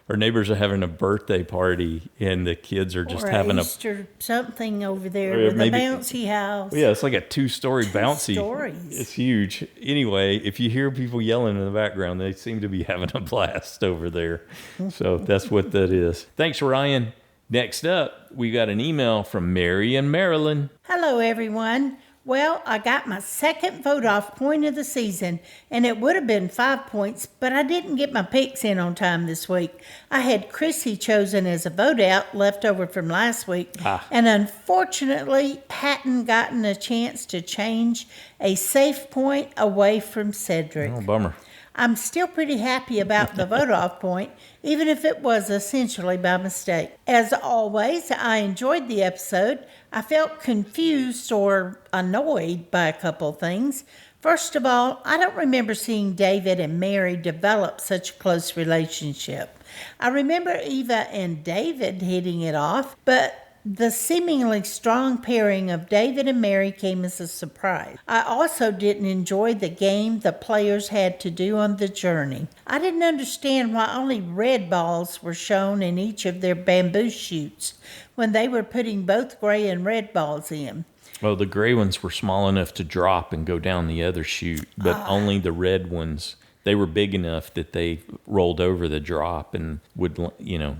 our neighbors are having a birthday party and the kids are just having Easter something over there with a bouncy house. Yeah, it's like a 2-story bouncy. Stories. It's huge. Anyway, if you hear people yelling in the background, they seem to be having a blast over there. So that's what that is. Thanks, Ryan. Next up, we got an email from Mary in Maryland. Hello, everyone. Well, I got my second vote-off point of the season, and it would have been 5 points, but I didn't get my picks in on time this week. I had Chrissy chosen as a vote-out left over from last week, and unfortunately hadn't gotten a chance to change a safe point away from Cedric. Oh, bummer. I'm still pretty happy about the vote-off point, even if it was essentially by mistake. As always, I enjoyed the episode. I felt confused or annoyed by a couple things. First of all, I don't remember seeing David and Mary develop such a close relationship. I remember Eva and David hitting it off, but the seemingly strong pairing of David and Mary came as a surprise. I also didn't enjoy the game the players had to do on the journey. I didn't understand why only red balls were shown in each of their bamboo shoots when they were putting both gray and red balls in. Well, the gray ones were small enough to drop and go down the other chute, but only the red ones, they were big enough that they rolled over the drop and would,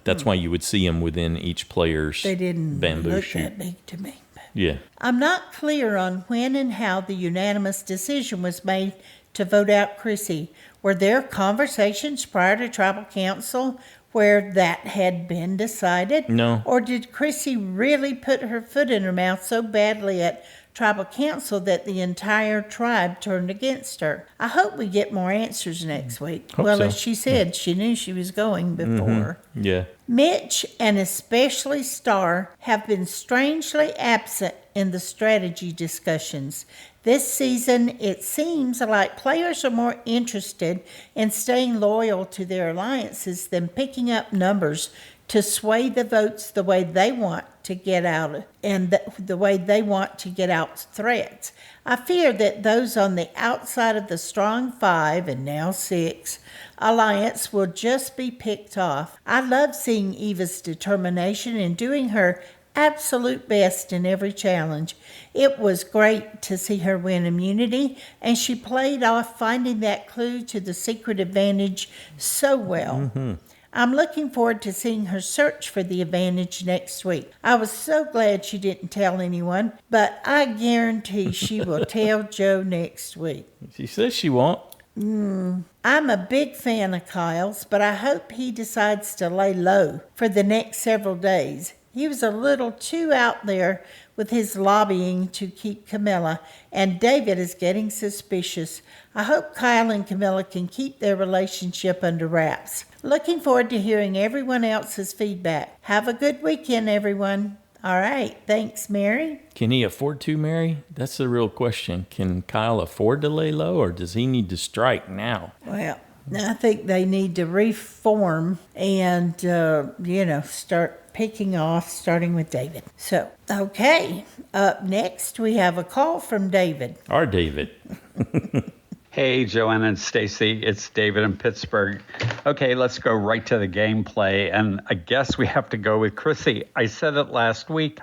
that's why you would see them within each player's they didn't bamboo look chute. that big to me. Yeah. I'm not clear on when and how the unanimous decision was made to vote out Chrissy. Were there conversations prior to tribal council where that had been decided? No. Or did Chrissy really put her foot in her mouth so badly at tribal council that the entire tribe turned against her? I hope we get more answers next week. Hope well, so. as she said, she knew she was going before. Yeah. Mitch, and especially Star, have been strangely absent in the strategy discussions. This season, it seems like players are more interested in staying loyal to their alliances than picking up numbers to sway the votes the way they want to get out and the way they want to get out threats. I fear that those on the outside of the strong 5 and now 6 alliance will just be picked off. I love seeing Eva's determination in doing her absolute best in every challenge. It was great to see her win immunity, and she played off finding that clue to the secret advantage so well. I'm looking forward to seeing her search for the advantage next week. I was so glad she didn't tell anyone, but I guarantee she will tell Joe next week. She says she won't. I'm a big fan of Kyle's, but I hope he decides to lay low for the next several days. He was a little too out there with his lobbying to keep Camilla, and David is getting suspicious. I hope Kyle and Camilla can keep their relationship under wraps. Looking forward to hearing everyone else's feedback. Have a good weekend, everyone. All right. Thanks, Mary. Can he afford to, Mary? That's the real question. Can Kyle afford to lay low, or does he need to strike now? Well, I think they need to reform and, start picking off, starting with David. So, okay. Up next, we have a call from David. Our David. Hey, Joanna and Stacy, it's David in Pittsburgh. Okay, let's go right to the gameplay, and I guess we have to go with Chrissy. I said it last week.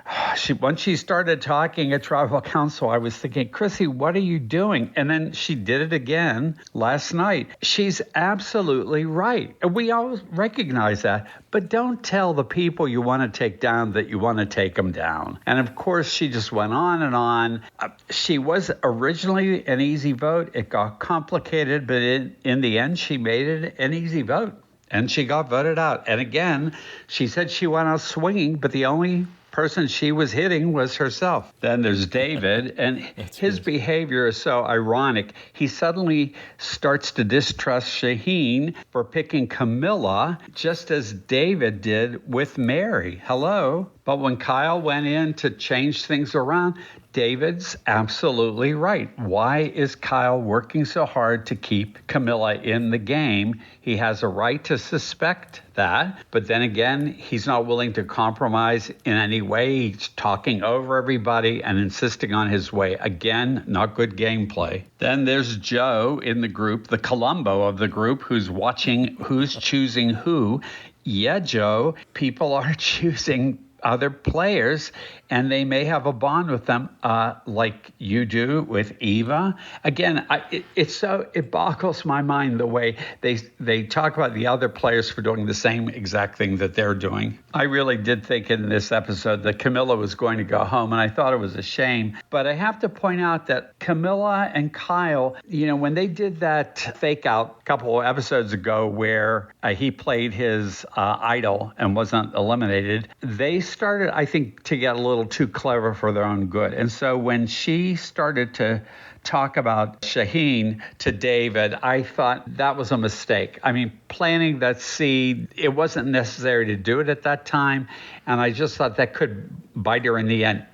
Once she started talking at tribal council, I was thinking, Chrissy, what are you doing? And then she did it again last night. She's absolutely right. And we all recognize that. But don't tell the people you want to take down that you want to take them down. And of course, she just went on and on. She was originally an easy vote. It got complicated, but in the end, she made it an easy vote. And she got voted out. And again, she said she went out swinging, but the only person she was hitting was herself. Then there's David, and his behavior is so ironic. He suddenly starts to distrust Shaheen for picking Camilla, just as David did with Mary. Hello? But when Kyle went in to change things around, David's absolutely right. Why is Kyle working so hard to keep Camilla in the game? He has a right to suspect that, but then again, he's not willing to compromise in any way. He's talking over everybody and insisting on his way. Again, not good gameplay. Then there's Joe in the group, the Columbo of the group, who's watching who's choosing who. Yeah, Joe, people are choosing other players, and they may have a bond with them, like you do with Eva. Again, it boggles my mind the way they talk about the other players for doing the same exact thing that they're doing. I really did think in this episode that Camilla was going to go home, and I thought it was a shame. But I have to point out that Camilla and Kyle, when they did that fake out a couple of episodes ago where he played his idol and wasn't eliminated, they started, I think, to get a little too clever for their own good. And so when she started to talk about Shaheen to David, I thought that was a mistake. I mean, planting that seed, it wasn't necessary to do it at that time. And I just thought that could bite her in the end.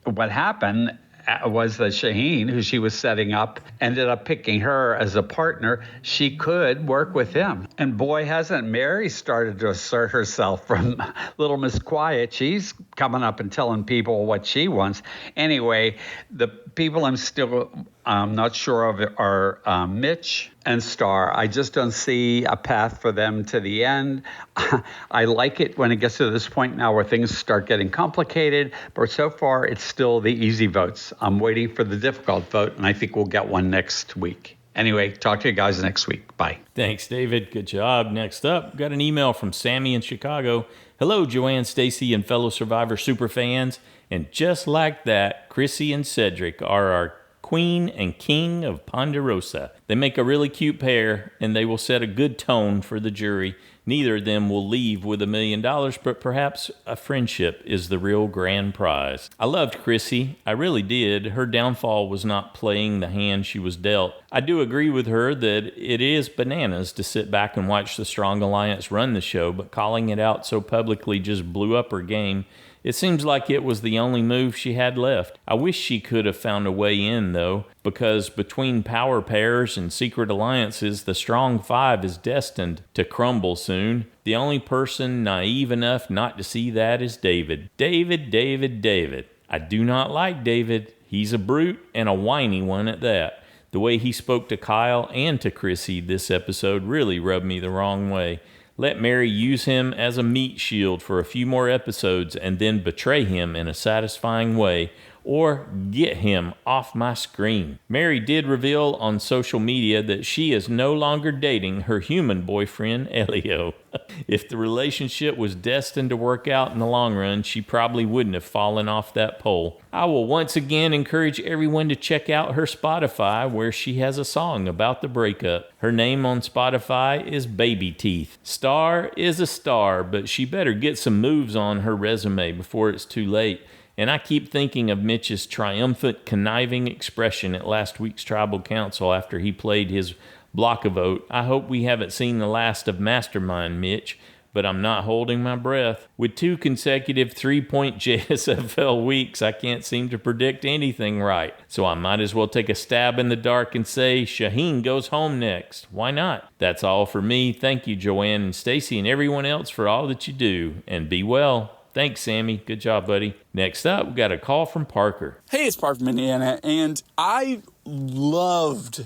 What happened was that Shaheen, who she was setting up, ended up picking her as a partner. She could work with him. And boy, hasn't Mary started to assert herself from Little Miss Quiet. She's coming up and telling people what she wants. Anyway, the people I'm not sure of are Mitch and Star. I just don't see a path for them to the end. I like it when it gets to this point now where things start getting complicated, but so far it's still the easy votes. I'm waiting for the difficult vote, and I think we'll get one next week. Anyway, talk to you guys next week. Bye. Thanks, David. Good job. Next up, got an email from Sammy in Chicago. Hello, Joanne, Stacy, and fellow Survivor superfans. And just like that, Chrissy and Cedric are our Queen and King of Ponderosa. They make a really cute pair, and they will set a good tone for the jury. Neither of them will leave with $1 million, but perhaps a friendship is the real grand prize. I loved Chrissy. I really did. Her downfall was not playing the hand she was dealt. I do agree with her that it is bananas to sit back and watch the Strong Alliance run the show, but calling it out so publicly just blew up her game. It seems like it was the only move she had left. I wish she could have found a way in, though, because between power pairs and secret alliances, the Strong Five is destined to crumble soon. The only person naive enough not to see that is David. David. I do not like David. He's a brute and a whiny one at that. The way he spoke to Kyle and to Chrissy this episode really rubbed me the wrong way. Let Mary use him as a meat shield for a few more episodes and then betray him in a satisfying way. or get him off my screen. Mary did reveal on social media that she is no longer dating her human boyfriend, Elio. If the relationship was destined to work out in the long run, she probably wouldn't have fallen off that pole. I will once again encourage everyone to check out her Spotify, where she has a song about the breakup. Her name on Spotify is Baby Teeth. Star is a star, but she better get some moves on her resume before it's too late. And I keep thinking of Mitch's triumphant, conniving expression at last week's tribal council after he played his block a vote. I hope we haven't seen the last of Mastermind Mitch, but I'm not holding my breath. With 2 consecutive 3-point JSFL weeks, I can't seem to predict anything right. So I might as well take a stab in the dark and say Shaheen goes home next. Why not? That's all for me. Thank you, Joanne and Stacy and everyone else for all that you do. And be well. Thanks, Sammy. Good job, buddy. Next up, we got a call from Parker. Hey, it's Parker from Indiana, and I loved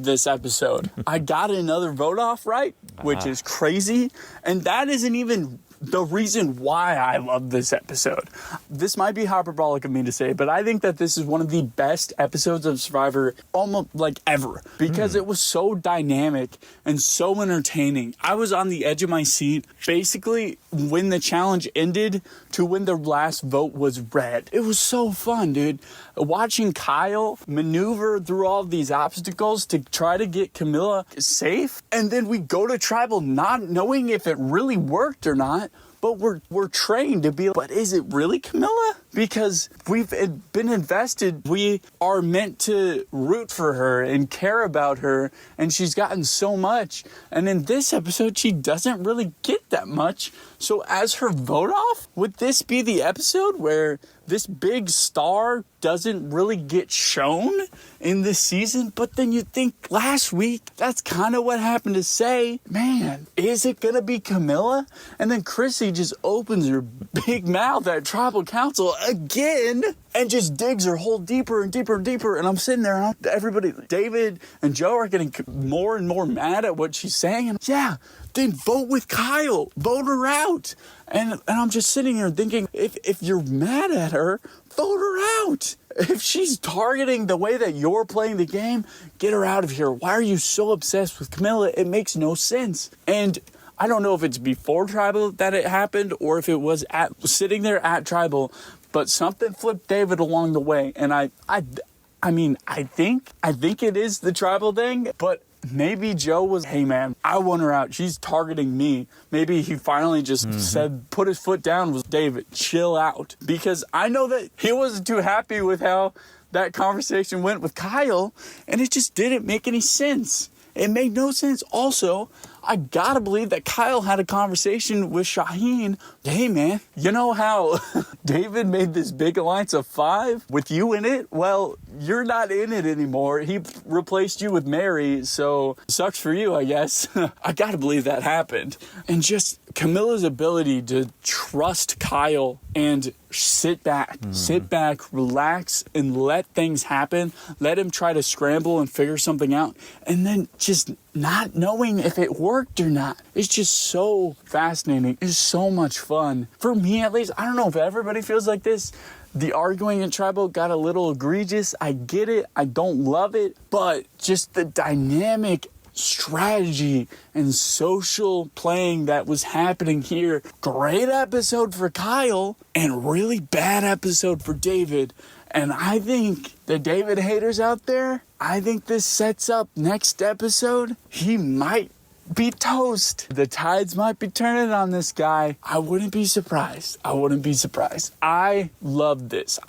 this episode. I got another vote off right, which is crazy, and that isn't even the reason why I love this episode. This might be hyperbolic of me to say, but I think that this is one of the best episodes of Survivor almost like ever, because it was so dynamic and so entertaining. I was on the edge of my seat basically when the challenge ended to when the last vote was read. It was so fun, dude. Watching Kyle maneuver through all of these obstacles to try to get Camilla safe, and then we go to tribal not knowing if it really worked or not. But we're trained to be, but is it really Camilla? Because we've been invested. We are meant to root for her and care about her, and she's gotten so much. And in this episode, she doesn't really get that much. So as her vote off, would this be the episode where this big star doesn't really get shown in this season? But then you think last week, that's kind of what happened to say, man, is it going to be Camilla? And then Chrissy just opens her big mouth at tribal council again and just digs her hole deeper and deeper and deeper. And I'm sitting there, and everybody, David and Joe are getting more and more mad at what she's saying. And yeah, then vote with Kyle, vote her out. And I'm just sitting here thinking, if you're mad at her, vote her out. If she's targeting the way that you're playing the game, get her out of here. Why are you so obsessed with Camilla? It makes no sense. And I don't know if it's before Tribal that it happened or if it was sitting there at Tribal, but something flipped David along the way. And I think it is the Tribal thing, but maybe Joe was, hey man, I want her out. She's targeting me. Maybe he finally just said, put his foot down, was David, chill out. Because I know that he wasn't too happy with how that conversation went with Kyle, and it just didn't make any sense. It made no sense. Also, I gotta believe that Kyle had a conversation with Shaheen. Hey man, you know how David made this big alliance of 5 with you in it? Well, you're not in it anymore. He replaced you with Mary, so sucks for you, I guess. I gotta believe that happened. And just Camilla's ability to trust Kyle and sit back, relax, and let things happen. Let him try to scramble and figure something out. And then just not knowing if it worked or not. It's just so fascinating. It's so much fun. For me, at least, I don't know if everybody feels like this. The arguing in Tribal got a little egregious. I get it. I don't love it. But just the dynamic strategy and social playing that was happening here. Great episode for Kyle and really bad episode for David. And I think the David haters out there, I think this sets up next episode. He might be toast. The tides might be turning on this guy. I wouldn't be surprised. I love this.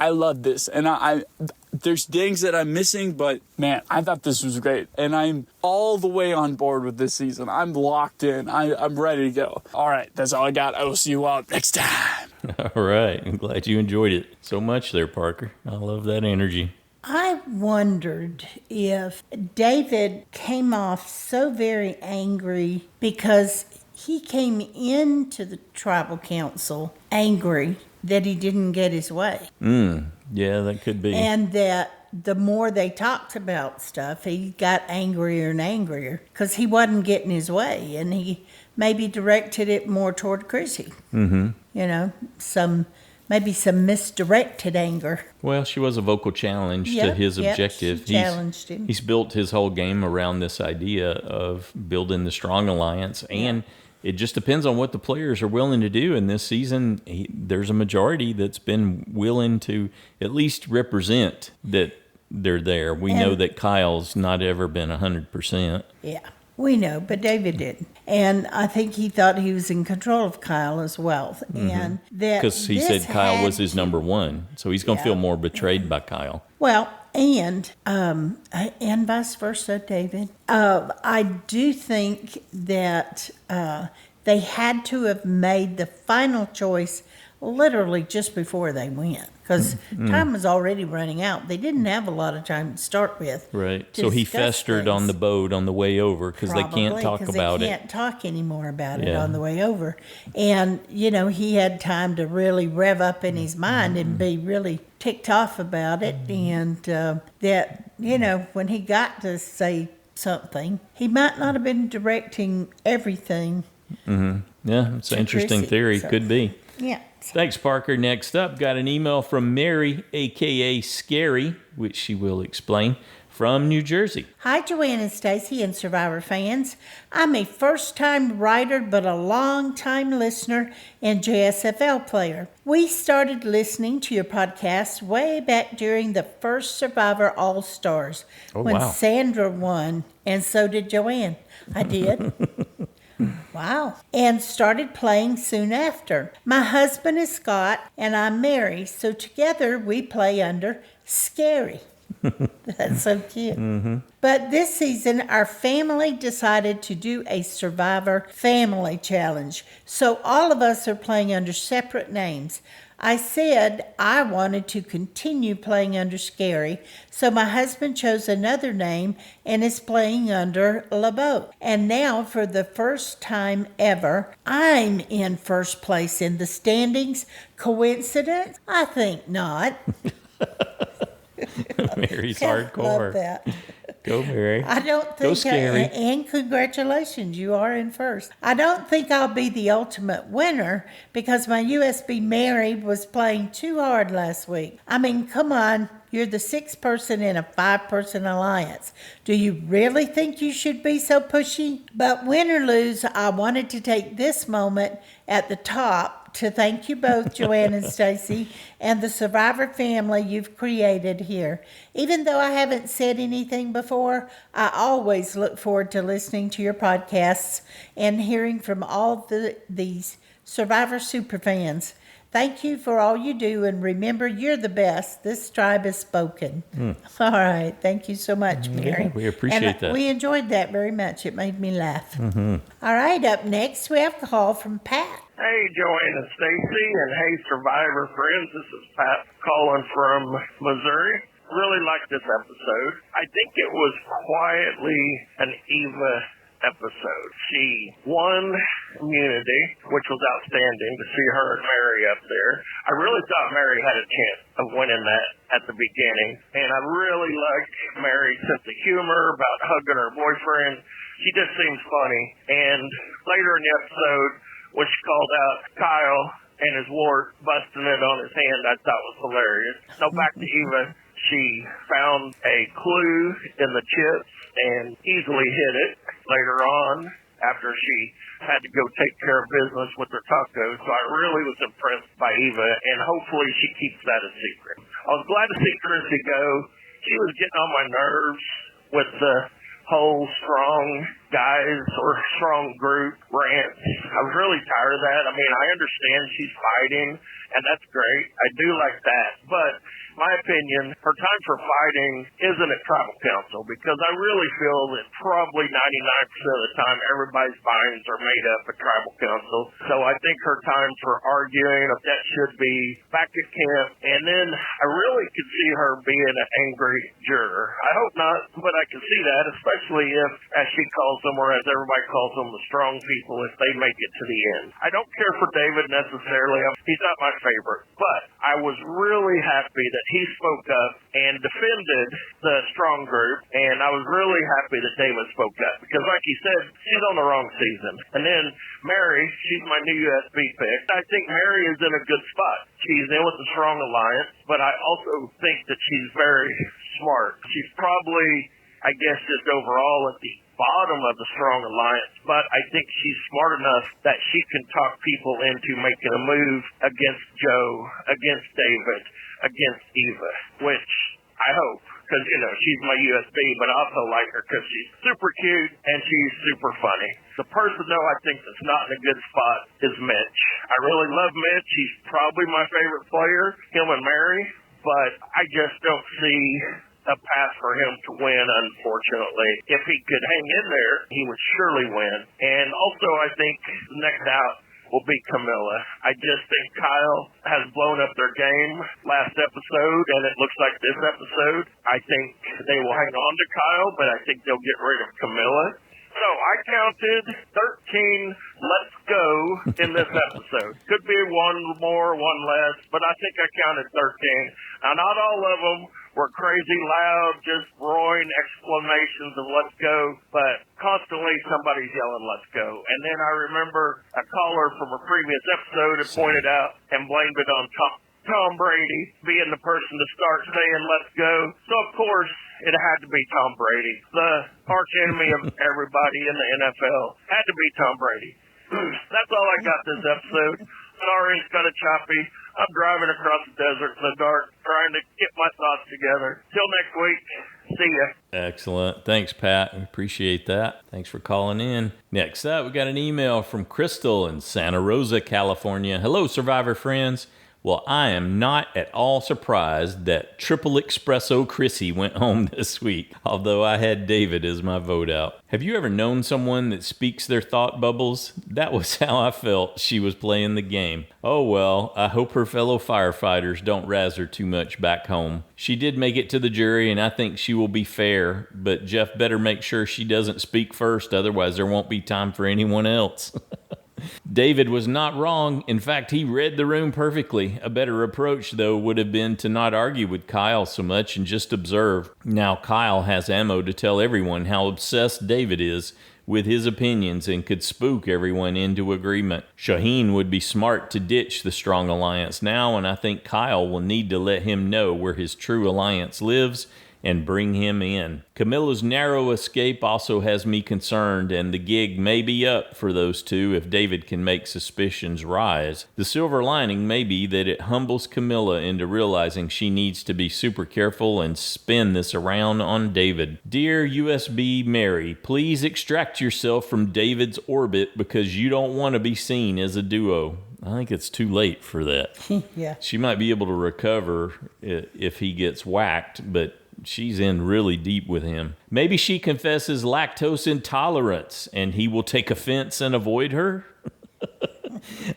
And I there's things that I'm missing, but man, I thought this was great. And I'm all the way on board with this season. I'm locked in. I'm ready to go. All right, that's all I got. I will see you all next time. All right. I'm glad you enjoyed it so much there, Parker. I love that energy. I wondered if David came off so very angry because he came into the tribal council angry that he didn't get his way. Yeah, that could be. And that the more they talked about stuff, he got angrier and angrier because he wasn't getting his way, and he maybe directed it more toward Chrissy. You know, some maybe some misdirected anger. Well, she was a vocal challenge to his objective. She challenged him. He's built his whole game around this idea of building the strong alliance, and it just depends on what the players are willing to do. And this season, there's a majority that's been willing to at least represent that they're there. We know that Kyle's not ever been 100%. Yeah. We know, but David didn't. And I think he thought he was in control of Kyle as well. And that Because he said Kyle was his number one. So he's going to feel more betrayed by Kyle. Well, and vice versa, David. I do think that they had to have made the final choice literally just before they went, because time was already running out. They didn't have a lot of time to start with. Right. So he festered on the boat on the way over because they can't talk about They can't talk anymore about it on the way over. And, he had time to really rev up in his mind and be really ticked off about it. And that, when he got to say something, he might not have been directing everything. Yeah, it's an interesting Chrissy, theory. so. Could be. Yeah. Thanks, Parker. Next up, got an email from Mary, a.k.a. Scary, which she will explain, from New Jersey. Hi, Joanne and Stacy and Survivor fans. I'm a first-time writer but a long-time listener and JSFL player. We started listening to your podcast way back during the first Survivor All-Stars when Sandra won, and so did Joanne. I did. Wow. And started playing soon after. My husband is Scott and I'm Mary, so together we play under Scary. That's so cute. But this season, our family decided to do a Survivor Family Challenge. So all of us are playing under separate names. I said I wanted to continue playing under Scary, so my husband chose another name and is playing under LeBeau. And now, for the first time ever, I'm in first place in the standings. Coincidence? I think not. Mary's hardcore. Love that. Go, Mary. I don't think. Go, Scary. And congratulations, you are in first. I don't think I'll be the ultimate winner because my USB Mary was playing too hard last week. I mean, come on. You're the sixth person in a 5-person alliance. Do you really think you should be so pushy? But win or lose, I wanted to take this moment at the top to thank you both, Joanne and Stacy, and the Survivor family you've created here. Even though I haven't said anything before, I always look forward to listening to your podcasts and hearing from all these Survivor superfans. Thank you for all you do, and remember, you're the best. This tribe has spoken. All right. Thank you so much, Mary. Yeah, we appreciate that. We enjoyed that very much. It made me laugh. All right. Up next, we have a call from Pat. Hey, Joanne and Stacy, and hey, Survivor friends. This is Pat calling from Missouri. Really liked this episode. I think it was quietly an Eva episode. She won immunity, which was outstanding to see her and Mary up there. I really thought Mary had a chance of winning that at the beginning, and I really liked Mary's sense of humor about hugging her boyfriend. She just seems funny. And later in the episode, when she called out Kyle and his wart busting it on his hand, I thought was hilarious. Now back to Eva. She found a clue in the chips and easily hit it later on after she had to go take care of business with her tacos. So I really was impressed by Eva, and hopefully she keeps that a secret. I was glad to see Chrissy go. She was getting on my nerves with the whole strong guys or strong group rants. I was really tired of that. I mean, I understand she's fighting, and that's great. I do like that. But my opinion, her time for fighting isn't at tribal council, because I really feel that probably 99% of the time everybody's minds are made up at tribal council. So I think her time for arguing of that should be back at camp. And then I really could see her being an angry juror. I hope not, but I can see that, especially if, as she calls them, or as everybody calls them, the strong people, if they make it to the end. I don't care for David necessarily. He's not my favorite, but I was really happy that he spoke up and defended the strong group, and I was really happy that David spoke up because, like he said, she's on the wrong season. And then Mary, she's my new USB pick. I think Mary is in a good spot. She's in with the strong alliance, but I also think that she's very smart. She's probably, I guess, just overall at the bottom of the strong alliance, but I think she's smart enough that she can talk people into making a move against Joe, against David, against Eva, which I hope, because, she's my USB, but I also like her because she's super cute and she's super funny. The person, though, I think that's not in a good spot is Mitch. I really love Mitch. He's probably my favorite player, him and Mary, but I just don't see a path for him to win, unfortunately. If he could hang in there, he would surely win. And also, I think the next out will be Camilla. I just think Kyle has blown up their game last episode, and it looks like this episode. I think they will hang on to Kyle, but I think they'll get rid of Camilla. So I counted 13 let's go in this episode. Could be one more, one less, but I think I counted 13. Now, not all of them were crazy loud, just roaring exclamations of let's go, but constantly somebody's yelling let's go. And then I remember a caller from a previous episode had pointed out and blamed it on Tom Brady being the person to start saying let's go. So, of course, it had to be Tom Brady. The arch enemy of everybody in the NFL had to be Tom Brady. That's all I got this episode. Sorry, it's kind of choppy. I'm driving across the desert in the dark, trying to get my thoughts together. Till next week, see ya. Excellent. Thanks, Pat. We appreciate that. Thanks for calling in. Next up, we got an email from Crystal in Santa Rosa, California. Hello, Survivor friends. Well, I am not at all surprised that Triple Espresso Chrissy went home this week, although I had David as my vote out. Have you ever known someone that speaks their thought bubbles? That was how I felt she was playing the game. Oh well, I hope her fellow firefighters don't razz her too much back home. She did make it to the jury, and I think she will be fair, but Jeff better make sure she doesn't speak first, otherwise there won't be time for anyone else. David was not wrong. In fact, he read the room perfectly. A better approach, though, would have been to not argue with Kyle so much and just observe. Now Kyle has ammo to tell everyone how obsessed David is with his opinions and could spook everyone into agreement. Shaheen would be smart to ditch the strong alliance now, and I think Kyle will need to let him know where his true alliance lives and bring him in. Camilla's narrow escape also has me concerned, and the gig may be up for those two if David can make suspicions rise. The silver lining may be that it humbles Camilla into realizing she needs to be super careful and spin this around on David. Dear USB Mary, please extract yourself from David's orbit because you don't want to be seen as a duo. I think it's too late for that. Yeah. She might be able to recover if he gets whacked, but she's in really deep with him. Maybe she confesses lactose intolerance and he will take offense and avoid her.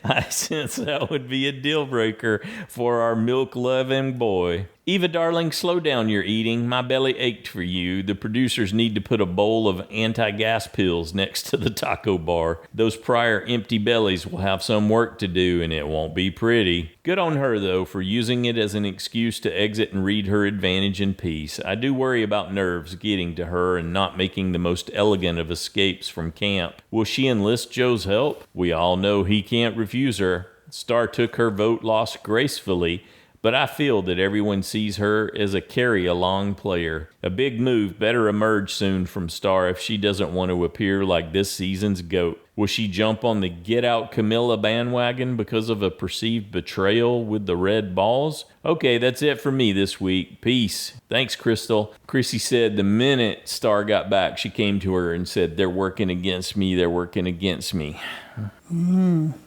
I sense that would be a deal breaker for our milk-loving boy. Eva, darling, slow down your eating. My belly ached for you. The producers need to put a bowl of anti-gas pills next to the taco bar. Those prior empty bellies will have some work to do, and it won't be pretty. Good on her, though, for using it as an excuse to exit and read her advantage in peace. I do worry about nerves getting to her and not making the most elegant of escapes from camp. Will she enlist Joe's help? We all know he can't refuse her. Star took her vote loss gracefully, but I feel that everyone sees her as a carry-along player. A big move better emerge soon from Star if she doesn't want to appear like this season's GOAT. Will she jump on the Get Out Camilla bandwagon because of a perceived betrayal with the red balls? Okay, that's it for me this week. Peace. Thanks, Crystal. Chrissy said the minute Star got back, she came to her and said, "They're working against me. They're working against me."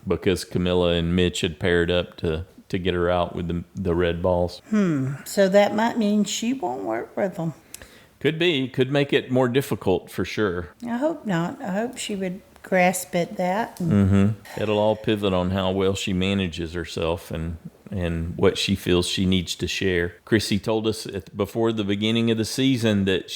Because Camilla and Mitch had paired up to get her out with the red balls. So that might mean she won't work with them. Could be. Could make it more difficult for sure. I hope not. I hope she would grasp at that. It'll all pivot on how well she manages herself and and what she feels she needs to share. Chrissy told us before the beginning of the season that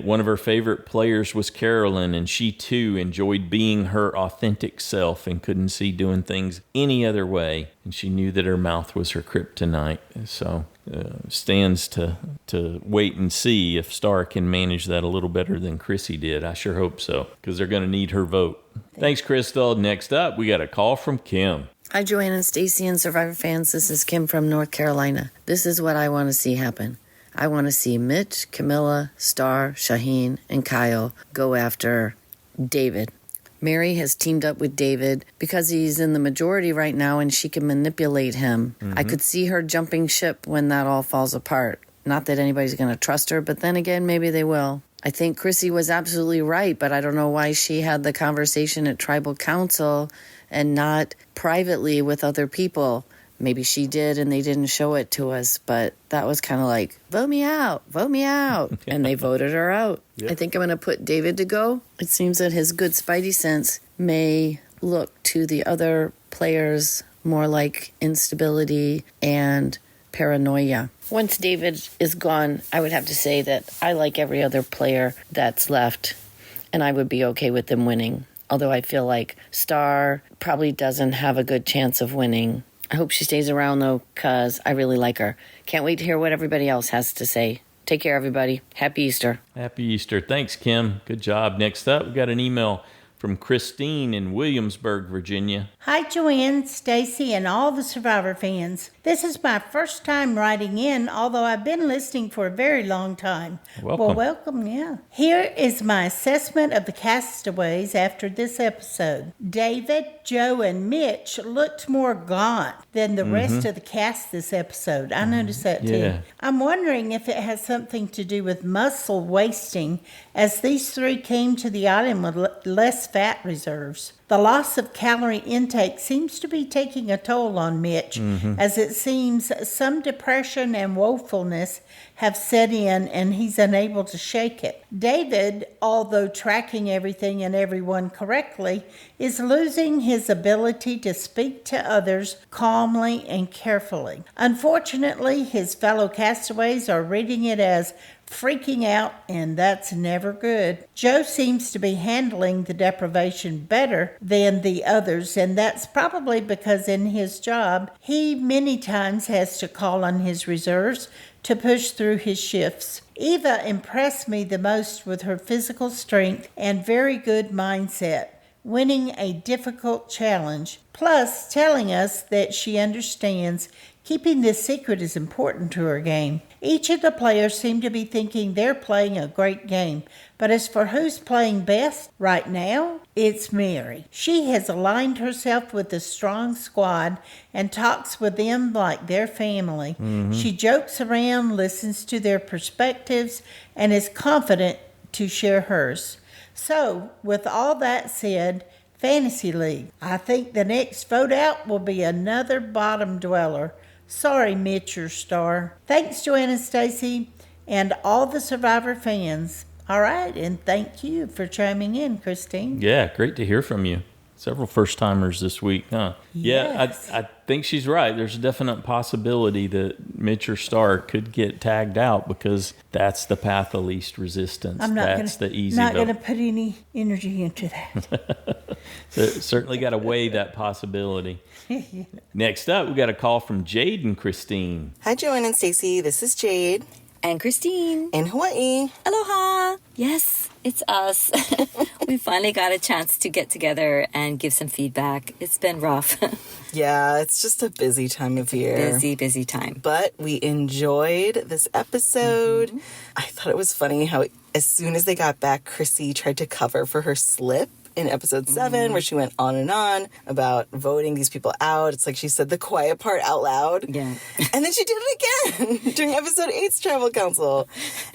one of her favorite players was Carolyn, and she too enjoyed being her authentic self and couldn't see doing things any other way. And she knew that her mouth was her kryptonite. So stands to wait and see if Star can manage that a little better than Chrissy did. I sure hope so, because they're going to need her vote. Thanks, Crystal. Next up, we got a call from Kim. Hi, Joanne and Stacy and Survivor fans. This is Kim from North Carolina. This is what I want to see happen. I want to see Mitch, Camilla, Star, Shaheen, and Kyle go after David. Mary has teamed up with David because he's in the majority right now and she can manipulate him. I could see her jumping ship when that all falls apart. Not that anybody's going to trust her, but then again, maybe they will. I think Chrissy was absolutely right, but I don't know why she had the conversation at Tribal Council and not privately with other people. Maybe she did and they didn't show it to us, but that was kind of like, vote me out. And they voted her out. Yep. I think I'm going to put David to go. It seems that his good spidey sense may look to the other players more like instability and paranoia. Once David is gone, I would have to say that I like every other player that's left, and I would be okay with them winning. Although I feel like Star probably doesn't have a good chance of winning. I hope she stays around, though, because I really like her. Can't wait to hear what everybody else has to say. Take care, everybody. Happy Easter. Happy Easter. Thanks, Kim. Good job. Next up, we got an email from Christine in Williamsburg, Virginia. Hi, Joanne, Stacy, and all the Survivor fans. This is my first time writing in, although I've been listening for a very long time. Welcome. Well, welcome, yeah. Here is my assessment of the castaways after this episode. David, Joe, and Mitch looked more gaunt than the rest of the cast this episode. I noticed that too. Yeah. I'm wondering if it has something to do with muscle wasting, as these three came to the island with less fat reserves. The loss of calorie intake seems to be taking a toll on Mitch, as it seems some depression and woefulness have set in and he's unable to shake it. David, although tracking everything and everyone correctly, is losing his ability to speak to others calmly and carefully. Unfortunately, his fellow castaways are reading it as freaking out, and that's never good. Joe seems to be handling the deprivation better than the others, and that's probably because in his job, he many times has to call on his reserves to push through his shifts. Eva impressed me the most with her physical strength and very good mindset, winning a difficult challenge, plus telling us that she understands keeping this secret is important to her game. Each of the players seem to be thinking they're playing a great game, but as for who's playing best right now, it's Mary. She has aligned herself with the strong squad and talks with them like their family. She jokes around, listens to their perspectives, and is confident to share hers. So, with all that said, Fantasy League, I think the next vote out will be another bottom dweller. Sorry, Mitch or Star. Thanks, Joanne and Stacy, and all the Survivor fans. All right, and thank you for chiming in, Christine. Yeah, great to hear from you. Several first-timers this week, huh? Yes. Yeah, I think she's right. There's a definite possibility that Mitch or Star could get tagged out because that's the path of least resistance. That's the easy not vote. going to put any energy into that. So certainly got to weigh that possibility. Next up, we got a call from Jade-n-Christine. Hi, Joanne and Stacy. This is Jade. And Christine. In Hawaii. Aloha. Yes, it's us. We finally got a chance to get together and give some feedback. It's been rough. Yeah, it's just a busy time of year. Busy time. But we enjoyed this episode. I thought it was funny how as soon as they got back, Chrissy tried to cover for her slip in episode 7, where she went on and on about voting these people out. It's like she said the quiet part out loud. Yeah. And then she did it again during episode 8's Tribal Council.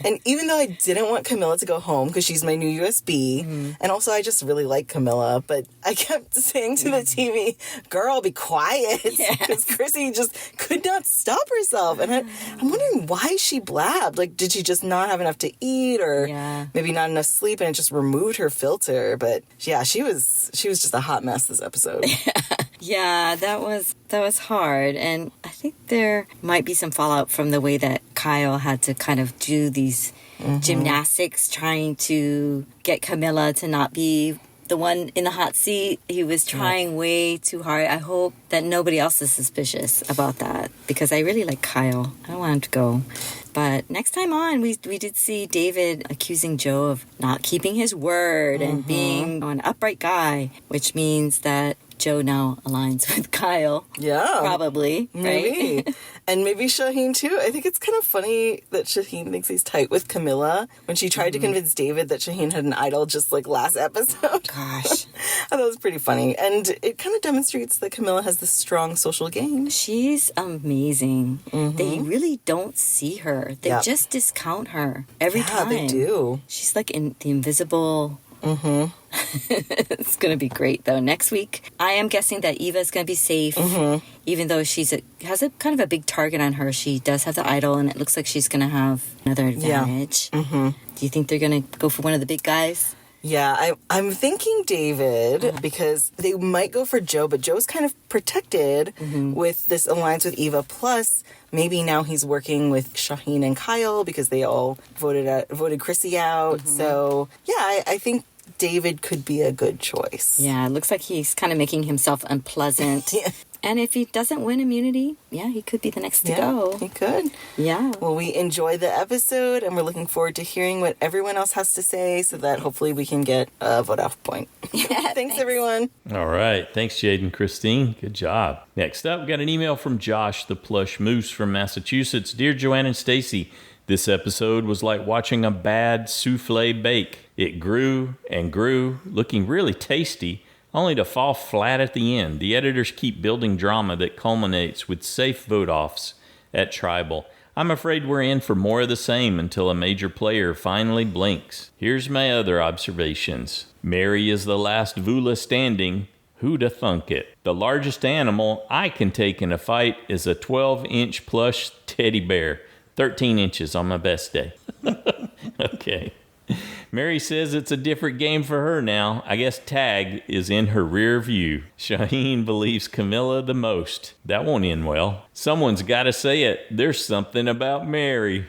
And even though I didn't want Camilla to go home because she's my new USB, and also I just really like Camilla, but I kept saying to the TV, girl, be quiet. Because Chrissy just could not stop herself. And I'm wondering why she blabbed. Like, did she just not have enough to eat, or maybe not enough sleep, and it just removed her filter? But yeah, she was just a hot mess this episode. Yeah, that was hard. And I think there might be some fallout from the way that Kyle had to kind of do these gymnastics trying to get Camilla to not be the one in the hot seat. He was trying way too hard. I hope that nobody else is suspicious about that because I really like Kyle. I don't want him to go. But next time on, we did see David accusing Joe of not keeping his word and being an upright guy, which means that Joe now aligns with Kyle. Yeah. Probably. Maybe. Right? And maybe Shaheen, too. I think it's kind of funny that Shaheen thinks he's tight with Camilla when she tried to convince David that Shaheen had an idol just like last episode. Gosh. I thought it was pretty funny. And it kind of demonstrates that Camilla has this strong social game. She's amazing. They really don't see her. They just discount her every time. Yeah, they do. She's like in the invisible... It's going to be great, though. Next week, I am guessing that Eva's going to be safe, even though has a kind of a big target on her. She does have the idol, and it looks like she's going to have another advantage. Do you think they're going to go for one of the big guys? Yeah, I'm thinking David because they might go for Joe, but Joe's kind of protected with this alliance with Eva. Plus, maybe now he's working with Shaheen and Kyle because they all voted Chrissy out. So, yeah, I think David could be a good choice. Yeah, it looks like he's kind of making himself unpleasant. And if he doesn't win immunity, he could be the next to go. He could. Yeah. Well, we enjoyed the episode, and we're looking forward to hearing what everyone else has to say so that hopefully we can get a vote-off point. Thanks, everyone. All right. Thanks, Jade-n-Christine. Good job. Next up, we got an email from Josh, the Plush Moose from Massachusetts. Dear Joanne and Stacy, this episode was like watching a bad souffle bake. It grew and grew, looking really tasty, only to fall flat at the end. The editors keep building drama that culminates with safe vote-offs at Tribal. I'm afraid we're in for more of the same until a major player finally blinks. Here's my other observations. Mary is the last Vula standing. Who'da thunk it? The largest animal I can take in a fight is a 12-inch plush teddy bear. 13 inches on my best day. Okay. Mary says it's a different game for her now. I guess tag is in her rear view. Shaheen believes Camilla the most. That won't end well. Someone's got to say it. There's something about Mary.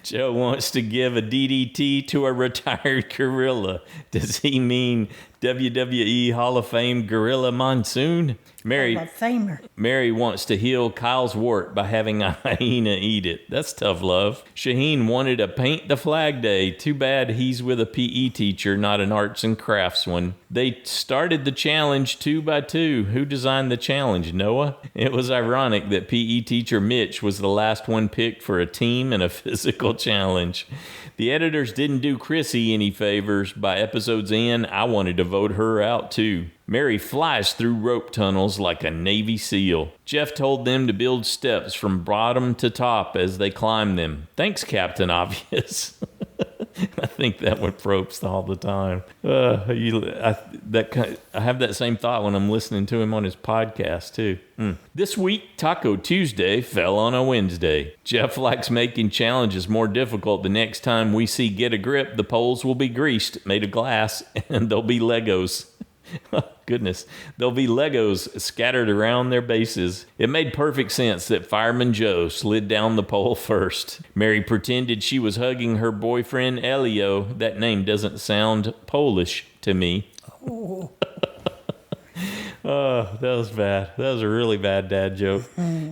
Joe wants to give a DDT to a retired gorilla. Does he mean WWE Hall of Fame Gorilla Monsoon? Mary wants to heal Kyle's wart by having a hyena eat it. That's tough love. Shaheen wanted a paint the flag day. Too bad he's with a PE teacher, not an arts and crafts one. They started the challenge 2 by 2. Who designed the challenge, Noah? It was ironic that PE teacher Mitch was the last one picked for a team and a physical challenge. The editors didn't do Chrissy any favors. By episode's end, I wanted to vote her out too. Mary flies through rope tunnels like a Navy SEAL. Jeff told them to build steps from bottom to top as they climb them. Thanks, Captain Obvious. I think that with Probst all the time. I have that same thought when I'm listening to him on his podcast, too. This week, Taco Tuesday fell on a Wednesday. Jeff likes making challenges more difficult. The next time we see Get a Grip, the poles will be greased, made of glass, and they'll be Legos. Goodness, there'll be Legos scattered around their bases. It made perfect sense that Fireman Joe slid down the pole first. Mary pretended she was hugging her boyfriend Elio. That name doesn't sound Polish to me. Oh, that was bad. That was a really bad dad joke.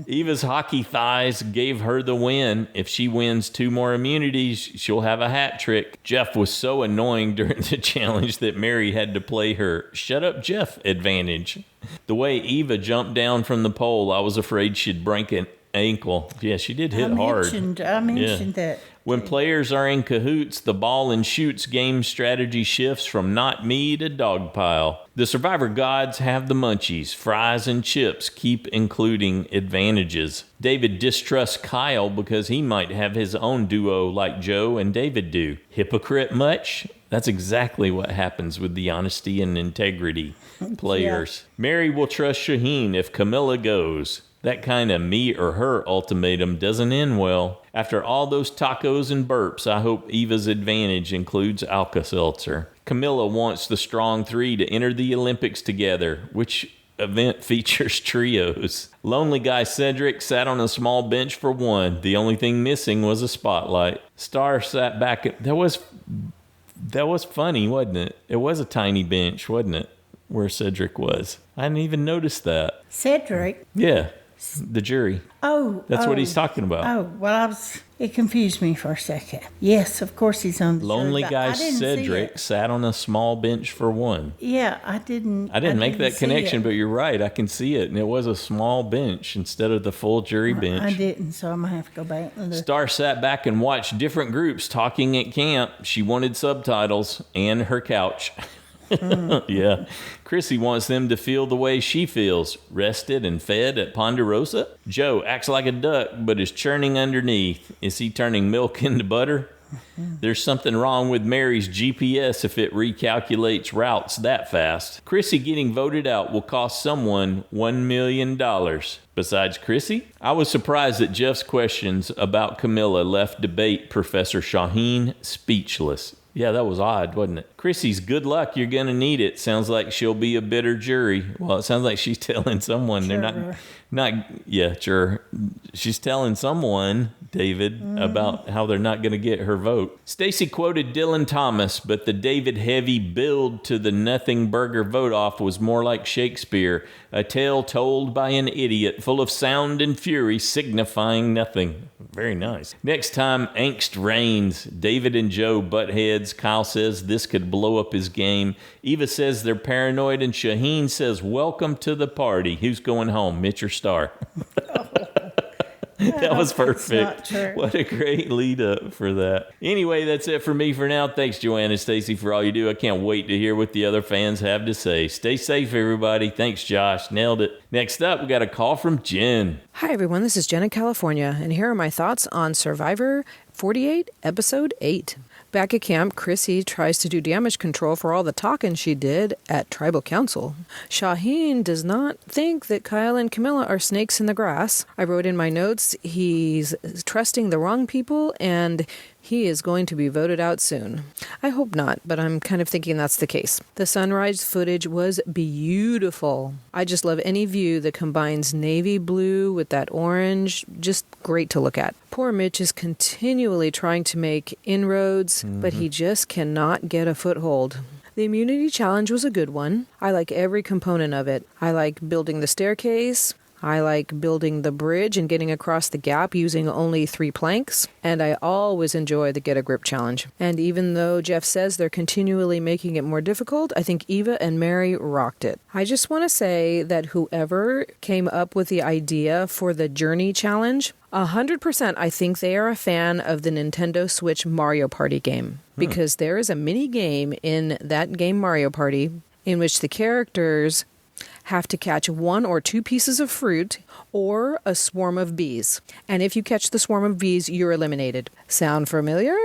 Eva's hockey thighs gave her the win. If she wins 2 more immunities, she'll have a hat trick. Jeff was so annoying during the challenge that Mary had to play her shut up Jeff advantage. The way Eva jumped down from the pole, I was afraid she'd break an ankle. Yeah, she did hit hard. I mentioned that. When players are in cahoots, the ball and shoots game strategy shifts from not me to dog pile. The Survivor gods have the munchies. Fries and chips keep including advantages. David distrusts Kyle because he might have his own duo like Joe and David do. Hypocrite much? That's exactly what happens with the honesty and integrity players. Yeah. Mary will trust Shaheen if Camilla goes. That kind of me or her ultimatum doesn't end well. After all those tacos and burps, I hope Eva's advantage includes Alka-Seltzer. Camilla wants the strong 3 to enter the Olympics together, which event features trios. Lonely guy Cedric sat on a small bench for one. The only thing missing was a spotlight. Star sat back. That was funny, wasn't it? It was a tiny bench, wasn't it? Where Cedric was. I didn't even notice that. Cedric? Yeah, the jury. Oh. That's what he's talking about. Oh, well, it confused me for a second. Yes, of course he's on the Lonely jury, guy Cedric sat on a small bench for one. Yeah, I didn't make that connection, but you're right. I can see it. And it was a small bench instead of the full jury bench. I didn't, so I'm going to have to go back and look. Star sat back and watched different groups talking at camp. She wanted subtitles and her couch. Yeah. Chrissy wants them to feel the way she feels, rested and fed at Ponderosa. Joe acts like a duck, but is churning underneath. Is he turning milk into butter? There's something wrong with Mary's GPS if it recalculates routes that fast. Chrissy getting voted out will cost someone $1 million. Besides Chrissy, I was surprised that Jeff's questions about Camilla left debate Professor Shaheen speechless. Yeah, that was odd, wasn't it? Chrissy's good luck, you're going to need it. Sounds like she'll be a bitter jury. Well, it sounds like she's telling someone sure. She's telling someone, David, about how they're not going to get her vote. Stacy quoted Dylan Thomas, but the David heavy build to the nothing burger vote off was more like Shakespeare, a tale told by an idiot full of sound and fury signifying nothing. Very nice. Next time, angst reigns. David and Joe butt heads. Kyle says this could blow up his game. Eva says they're paranoid, and Shaheen says, welcome to the party. Who's going home, Mitch or Star? That was perfect. What a great lead up for that. Anyway, that's it for me for now. Thanks, Joanne and Stacy, for all you do. I can't wait to hear what the other fans have to say. Stay safe, everybody. Thanks, Josh. Nailed it. Next up, we got a call from Jen. Hi, everyone. This is Jen in California, and here are my thoughts on Survivor 48, Episode 8. Back at camp, Chrissy tries to do damage control for all the talking she did at Tribal Council. Shaheen does not think that Kyle and Camilla are snakes in the grass. I wrote in my notes, he's trusting the wrong people and he is going to be voted out soon. I hope not, but I'm kind of thinking that's the case. The sunrise footage was beautiful. I just love any view that combines navy blue with that orange. Just great to look at. Poor Mitch is continually trying to make inroads, but he just cannot get a foothold. The immunity challenge was a good one. I like every component of it. I like building the staircase. I like building the bridge and getting across the gap using only 3 planks. And I always enjoy the Get a Grip challenge. And even though Jeff says they're continually making it more difficult, I think Eva and Mary rocked it. I just want to say that whoever came up with the idea for the Journey challenge, 100% I think they are a fan of the Nintendo Switch Mario Party game. Because there is a mini game in that game Mario Party in which the characters have to catch 1 or 2 pieces of fruit or a swarm of bees. And if you catch the swarm of bees, you're eliminated. Sound familiar?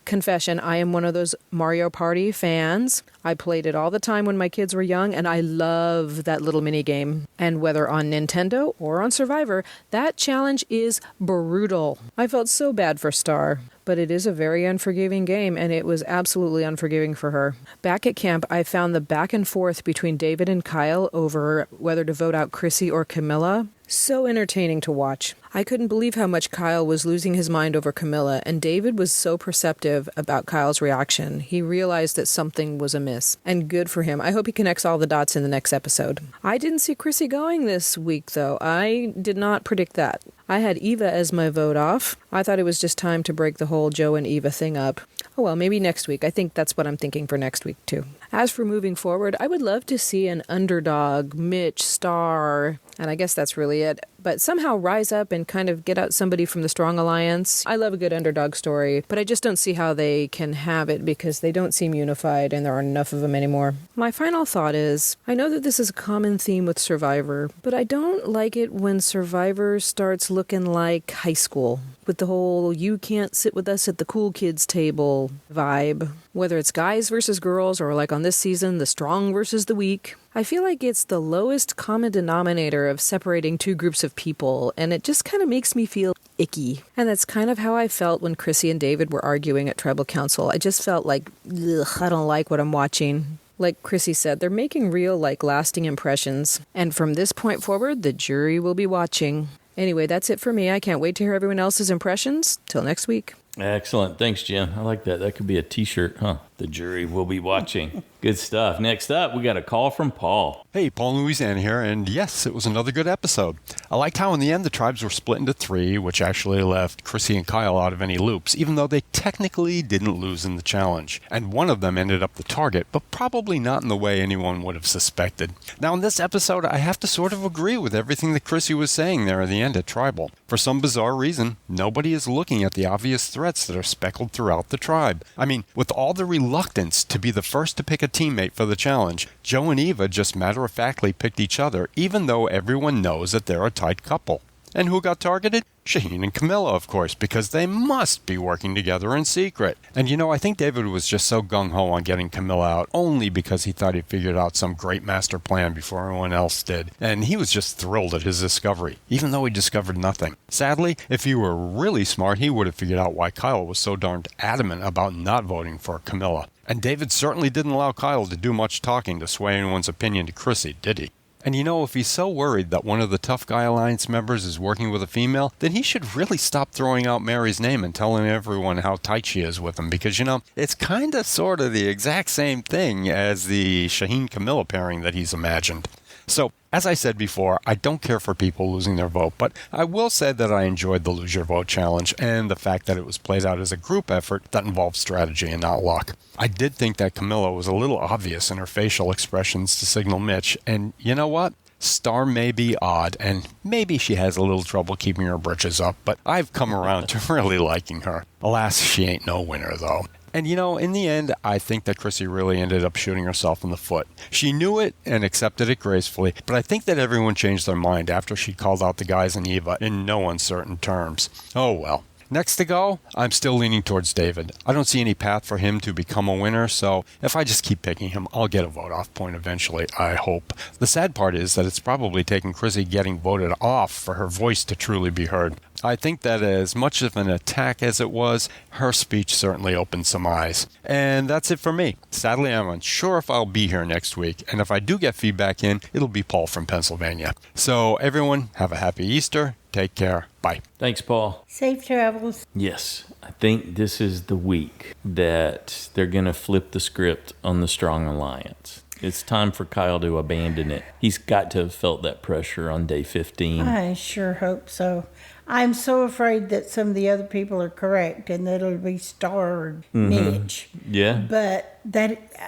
Confession, I am one of those Mario Party fans. I played it all the time when my kids were young, and I love that little mini game. And whether on Nintendo or on Survivor, that challenge is brutal. I felt so bad for Star. But it is a very unforgiving game, and it was absolutely unforgiving for her. Back at camp, I found the back and forth between David and Kyle over whether to vote out Chrissy or Camilla so entertaining to watch. I couldn't believe how much Kyle was losing his mind over Camilla, and David was so perceptive about Kyle's reaction. He realized that something was amiss, and good for him. I hope he connects all the dots in the next episode. I didn't see Chrissy going this week, though. I did not predict that. I had Eva as my vote off. I thought it was just time to break the whole Joe and Eva thing up. Oh well, maybe next week. I think that's what I'm thinking for next week, too. As for moving forward, I would love to see an underdog, Mitch, Star, and I guess that's really it. But somehow rise up and kind of get out somebody from the Strong Alliance. I love a good underdog story, but I just don't see how they can have it because they don't seem unified and there aren't enough of them anymore. My final thought is, I know that this is a common theme with Survivor, but I don't like it when Survivor starts looking like high school with the whole you can't sit with us at the cool kids table vibe. Whether it's guys versus girls or like on this season, the strong versus the weak. I feel like it's the lowest common denominator of separating 2 groups of people, and it just kind of makes me feel icky. And that's kind of how I felt when Chrissy and David were arguing at Tribal Council. I just felt like, ugh, I don't like what I'm watching. Like Chrissy said, they're making real, lasting impressions. And from this point forward, the jury will be watching. Anyway, that's it for me. I can't wait to hear everyone else's impressions. Till next week. Excellent. Thanks, Jen. I like that. That could be a t-shirt, huh? The jury will be watching. Good stuff. Next up, we got a call from Paul. Hey, Paul in Louisiana here, and yes, it was another good episode. I liked how in the end the tribes were split into 3, which actually left Chrissy and Kyle out of any loops, even though they technically didn't lose in the challenge. And one of them ended up the target, but probably not in the way anyone would have suspected. Now in this episode, I have to sort of agree with everything that Chrissy was saying there at the end at Tribal. For some bizarre reason, nobody is looking at the obvious threats that are speckled throughout the tribe. I mean, with all the reluctance to be the first to pick a teammate for the challenge, Joe and Eva just matter-of-factly picked each other, even though everyone knows that they're a tight couple. And who got targeted? Shaheen and Camilla, of course, because they must be working together in secret. And I think David was just so gung-ho on getting Camilla out only because he thought he figured out some great master plan before everyone else did. And he was just thrilled at his discovery, even though he discovered nothing. Sadly, if he were really smart, he would have figured out why Kyle was so darned adamant about not voting for Camilla. And David certainly didn't allow Kyle to do much talking to sway anyone's opinion to Chrissy, did he? And if he's so worried that one of the Tough Guy Alliance members is working with a female, then he should really stop throwing out Mary's name and telling everyone how tight she is with him. Because, it's kind of sort of the exact same thing as the Shaheen-Camilla pairing that he's imagined. So, as I said before, I don't care for people losing their vote, but I will say that I enjoyed the Lose Your Vote challenge and the fact that it was played out as a group effort that involved strategy and not luck. I did think that Camilla was a little obvious in her facial expressions to signal Mitch, and you know what? Star may be odd, and maybe she has a little trouble keeping her britches up, but I've come around to really liking her. Alas, she ain't no winner, though. And in the end, I think that Chrissy really ended up shooting herself in the foot. She knew it and accepted it gracefully, but I think that everyone changed their mind after she called out the guys and Eva in no uncertain terms. Oh well. Next to go, I'm still leaning towards David. I don't see any path for him to become a winner, so if I just keep picking him, I'll get a vote-off point eventually, I hope. The sad part is that it's probably taken Chrissy getting voted off for her voice to truly be heard. I think that as much of an attack as it was, her speech certainly opened some eyes. And that's it for me. Sadly, I'm unsure if I'll be here next week, and if I do get feedback in, it'll be Paul from Pennsylvania. So everyone, have a happy Easter. Take care. Bye. Thanks, Paul. Safe travels. Yes, I think this is the week that they're going to flip the script on the Strong Alliance. It's time for Kyle to abandon it. He's got to have felt that pressure on day 15. I sure hope so. I'm so afraid that some of the other people are correct and that it'll be Star or Mitch. Yeah. But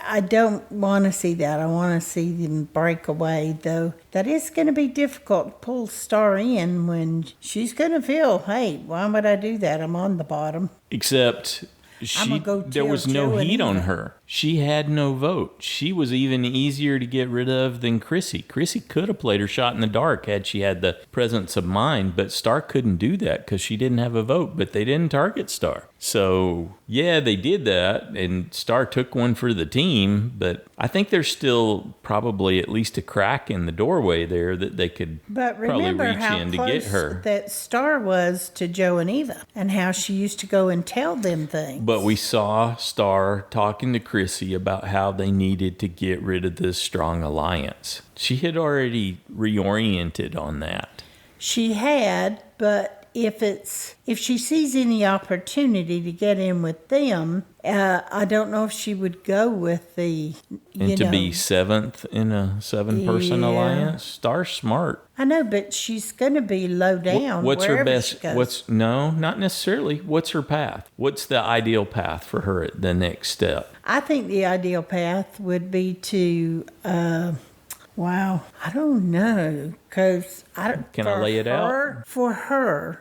I don't want to see that. I want to see them break away, though. That is going to be difficult to pull Star in when she's going to feel, hey, why would I do that? I'm on the bottom. Except there was no heat on her. She had no vote. She was even easier to get rid of than Chrissy. Chrissy could have played her shot in the dark had she had the presence of mind, but Star couldn't do that because she didn't have a vote, but they didn't target Star. So, yeah, they did that, and Star took one for the team, but I think there's still probably at least a crack in the doorway there that they could probably reach in to get her. That Star was to Joe and Eva and how she used to go and tell them things. But we saw Star talking to Chrissy about how they needed to get rid of this Strong Alliance. She had already reoriented on that. She had, but if she sees any opportunity to get in with them, I don't know if she would go with the to be seventh in a 7-person alliance. Star's smart. I know, but she's going to be low down. What's her best? She goes. No, not necessarily. What's her path? What's the ideal path for her at the next step? I think the ideal path would be to. Wow, I don't know, because Can I lay it out? For her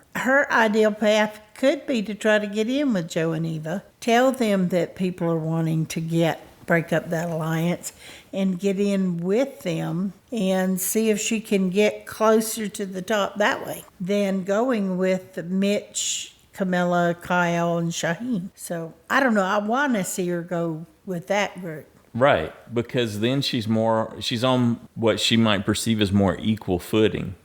ideal path could be to try to get in with Joe and Eva, tell them that people are wanting to break up that alliance, and get in with them and see if she can get closer to the top that way than going with Mitch, Camilla, Kyle, and Shaheen. So I don't know. I want to see her go with that group. Right, because then she's on what she might perceive as more equal footing.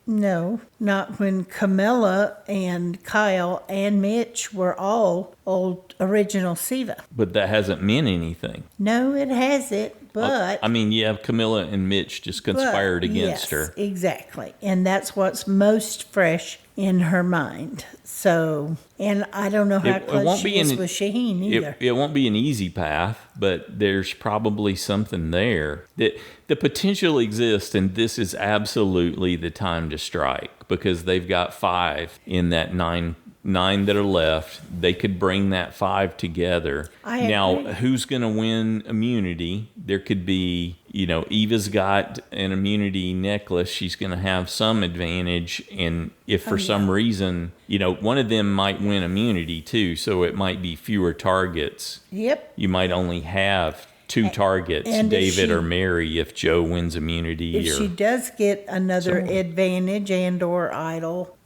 No, not when Camilla and Kyle and Mitch were all old original Siva. But that hasn't meant anything. No, it hasn't, but... I mean, yeah, Camilla and Mitch just conspired against her. Exactly. And that's what's most fresh in her mind. So, and I don't know how close she is with Shaheen either. It won't be an easy path, but there's probably something there. That the potential exists, and this is absolutely the time to strike, because they've got 5 in that nine that are left. They could bring that 5 together. Now, who's going to win immunity? There could be, Eva's got an immunity necklace. She's going to have some advantage. And if for some reason, one of them might win immunity too, so it might be fewer targets. Yep. You might only have 2 targets, and David or Mary, if Joe wins immunity. If she does get another advantage and or idol,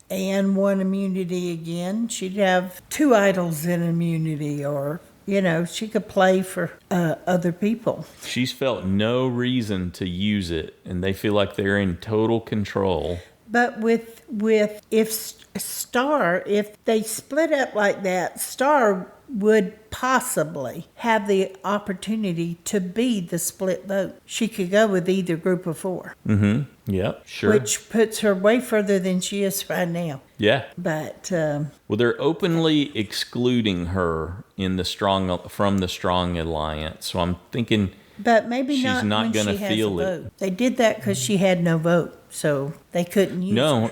and one immunity again, she'd have 2 idols in immunity, or she could play for other people. She's felt no reason to use it, and they feel like they're in total control. But if they split up like that, Star would possibly have the opportunity to be the split vote. She could go with either group of 4. Mm-hmm. Yep, sure. Which puts her way further than she is right now. Yeah. But well, they're openly excluding her from the Strong Alliance. So I'm thinking, but maybe she's not going to feel it. Vote. They did that because she had no vote, so they couldn't use her.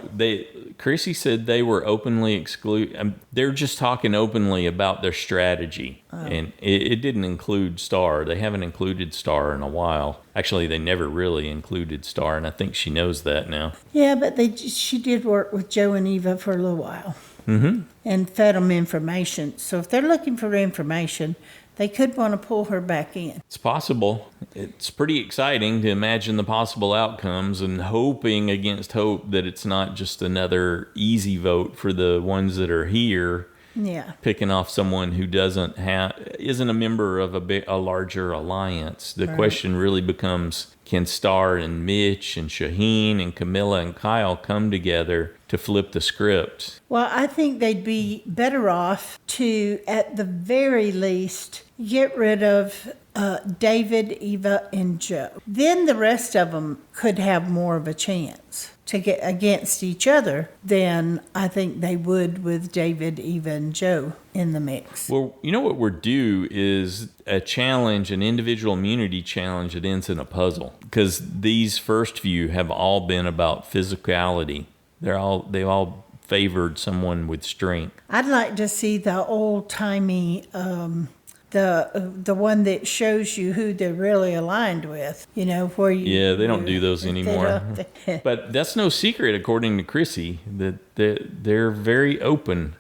Chrissy said they were openly exclude. They're just talking openly about their strategy, and it didn't include Star. They haven't included Star in a while. Actually, they never really included Star, and I think she knows that now. Yeah, but she did work with Joe and Eva for a little while, and fed them information. So if they're looking for information, they could want to pull her back in. It's possible. It's pretty exciting to imagine the possible outcomes, and hoping against hope that it's not just another easy vote for the ones that are here. Yeah. Picking off someone who isn't a member of a larger alliance. The question really becomes, can Star and Mitch and Shaheen and Camilla and Kyle come together to flip the script? Well, I think they'd be better off to, at the very least, get rid of David, Eva, and Joe. Then the rest of them could have more of a chance to get against each other than I think they would with David, Eva, and Joe in the mix. Well, what we're due is a challenge, an individual immunity challenge that ends in a puzzle, because these first few have all been about physicality. They've all favored someone with strength. I'd like to see the old-timey the one that shows you who they're really aligned with, where you... Yeah, they don't do those anymore. But that's no secret, according to Chrissy, that they're very open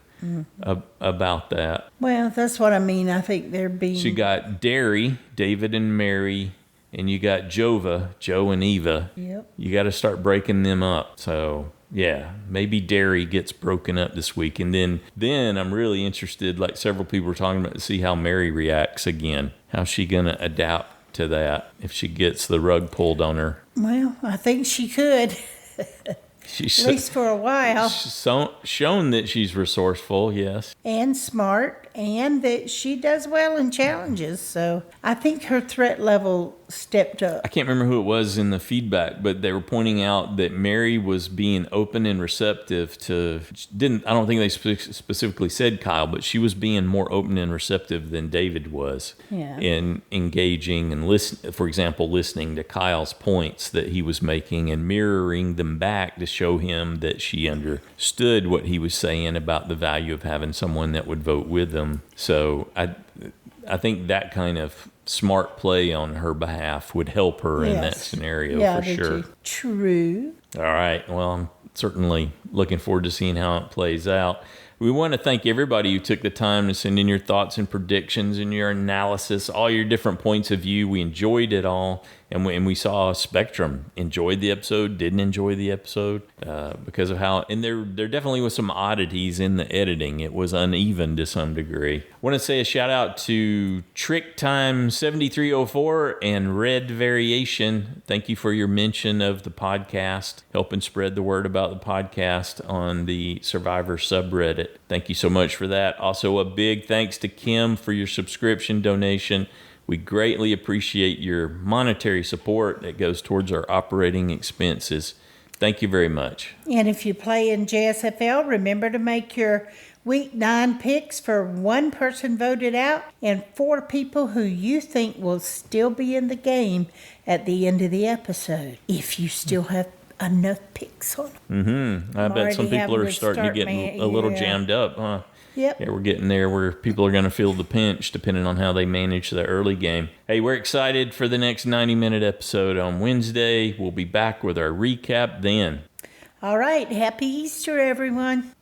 about that. Well, that's what I mean. I think they're being... So you got Derry, David and Mary, and you got Jova, Joe and Eva. Yep. You got to start breaking them up. So... yeah, maybe Derry gets broken up this week. And then I'm really interested, like several people were talking about, to see how Mary reacts again. How's she going to adapt to that if she gets the rug pulled on her? Well, I think she could. At least for a while. She's shown that she's resourceful, yes. And smart, and that she does well in challenges. So I think her threat level stepped up. I can't remember who it was in the feedback, but they were pointing out that Mary was being open and receptive to... I don't think they specifically said Kyle, but she was being more open and receptive than David was. Yeah. In engaging and for example, listening to Kyle's points that he was making and mirroring them back to show him that she understood what he was saying about the value of having someone that would vote with them. So I think that kind of smart play on her behalf would help her in that scenario for sure. True. All right. Well, I'm certainly looking forward to seeing how it plays out. We want to thank everybody who took the time to send in your thoughts and predictions and your analysis, all your different points of view. We enjoyed it all. And we saw a spectrum. Enjoyed the episode, didn't enjoy the episode because of how, and there definitely was some oddities in the editing. It was uneven to some degree. I want to say a shout out to Trick Time 7304 and Red Variation. Thank you for your mention of the podcast, helping spread the word about the podcast on the Survivor subreddit. Thank you so much for that. Also, a big thanks to Kim for your subscription donation. We greatly appreciate your monetary support that goes towards our operating expenses. Thank you very much. And if you play in JSFL, remember to make your Week 9 picks for one person voted out and 4 people who you think will still be in the game at the end of the episode, if you still have enough picks on them. I bet some people are starting to get a little jammed up, huh? Yep. Yeah, we're getting there where people are going to feel the pinch depending on how they manage the early game. Hey, we're excited for the next 90-minute episode on Wednesday. We'll be back with our recap then. All right. Happy Easter, everyone.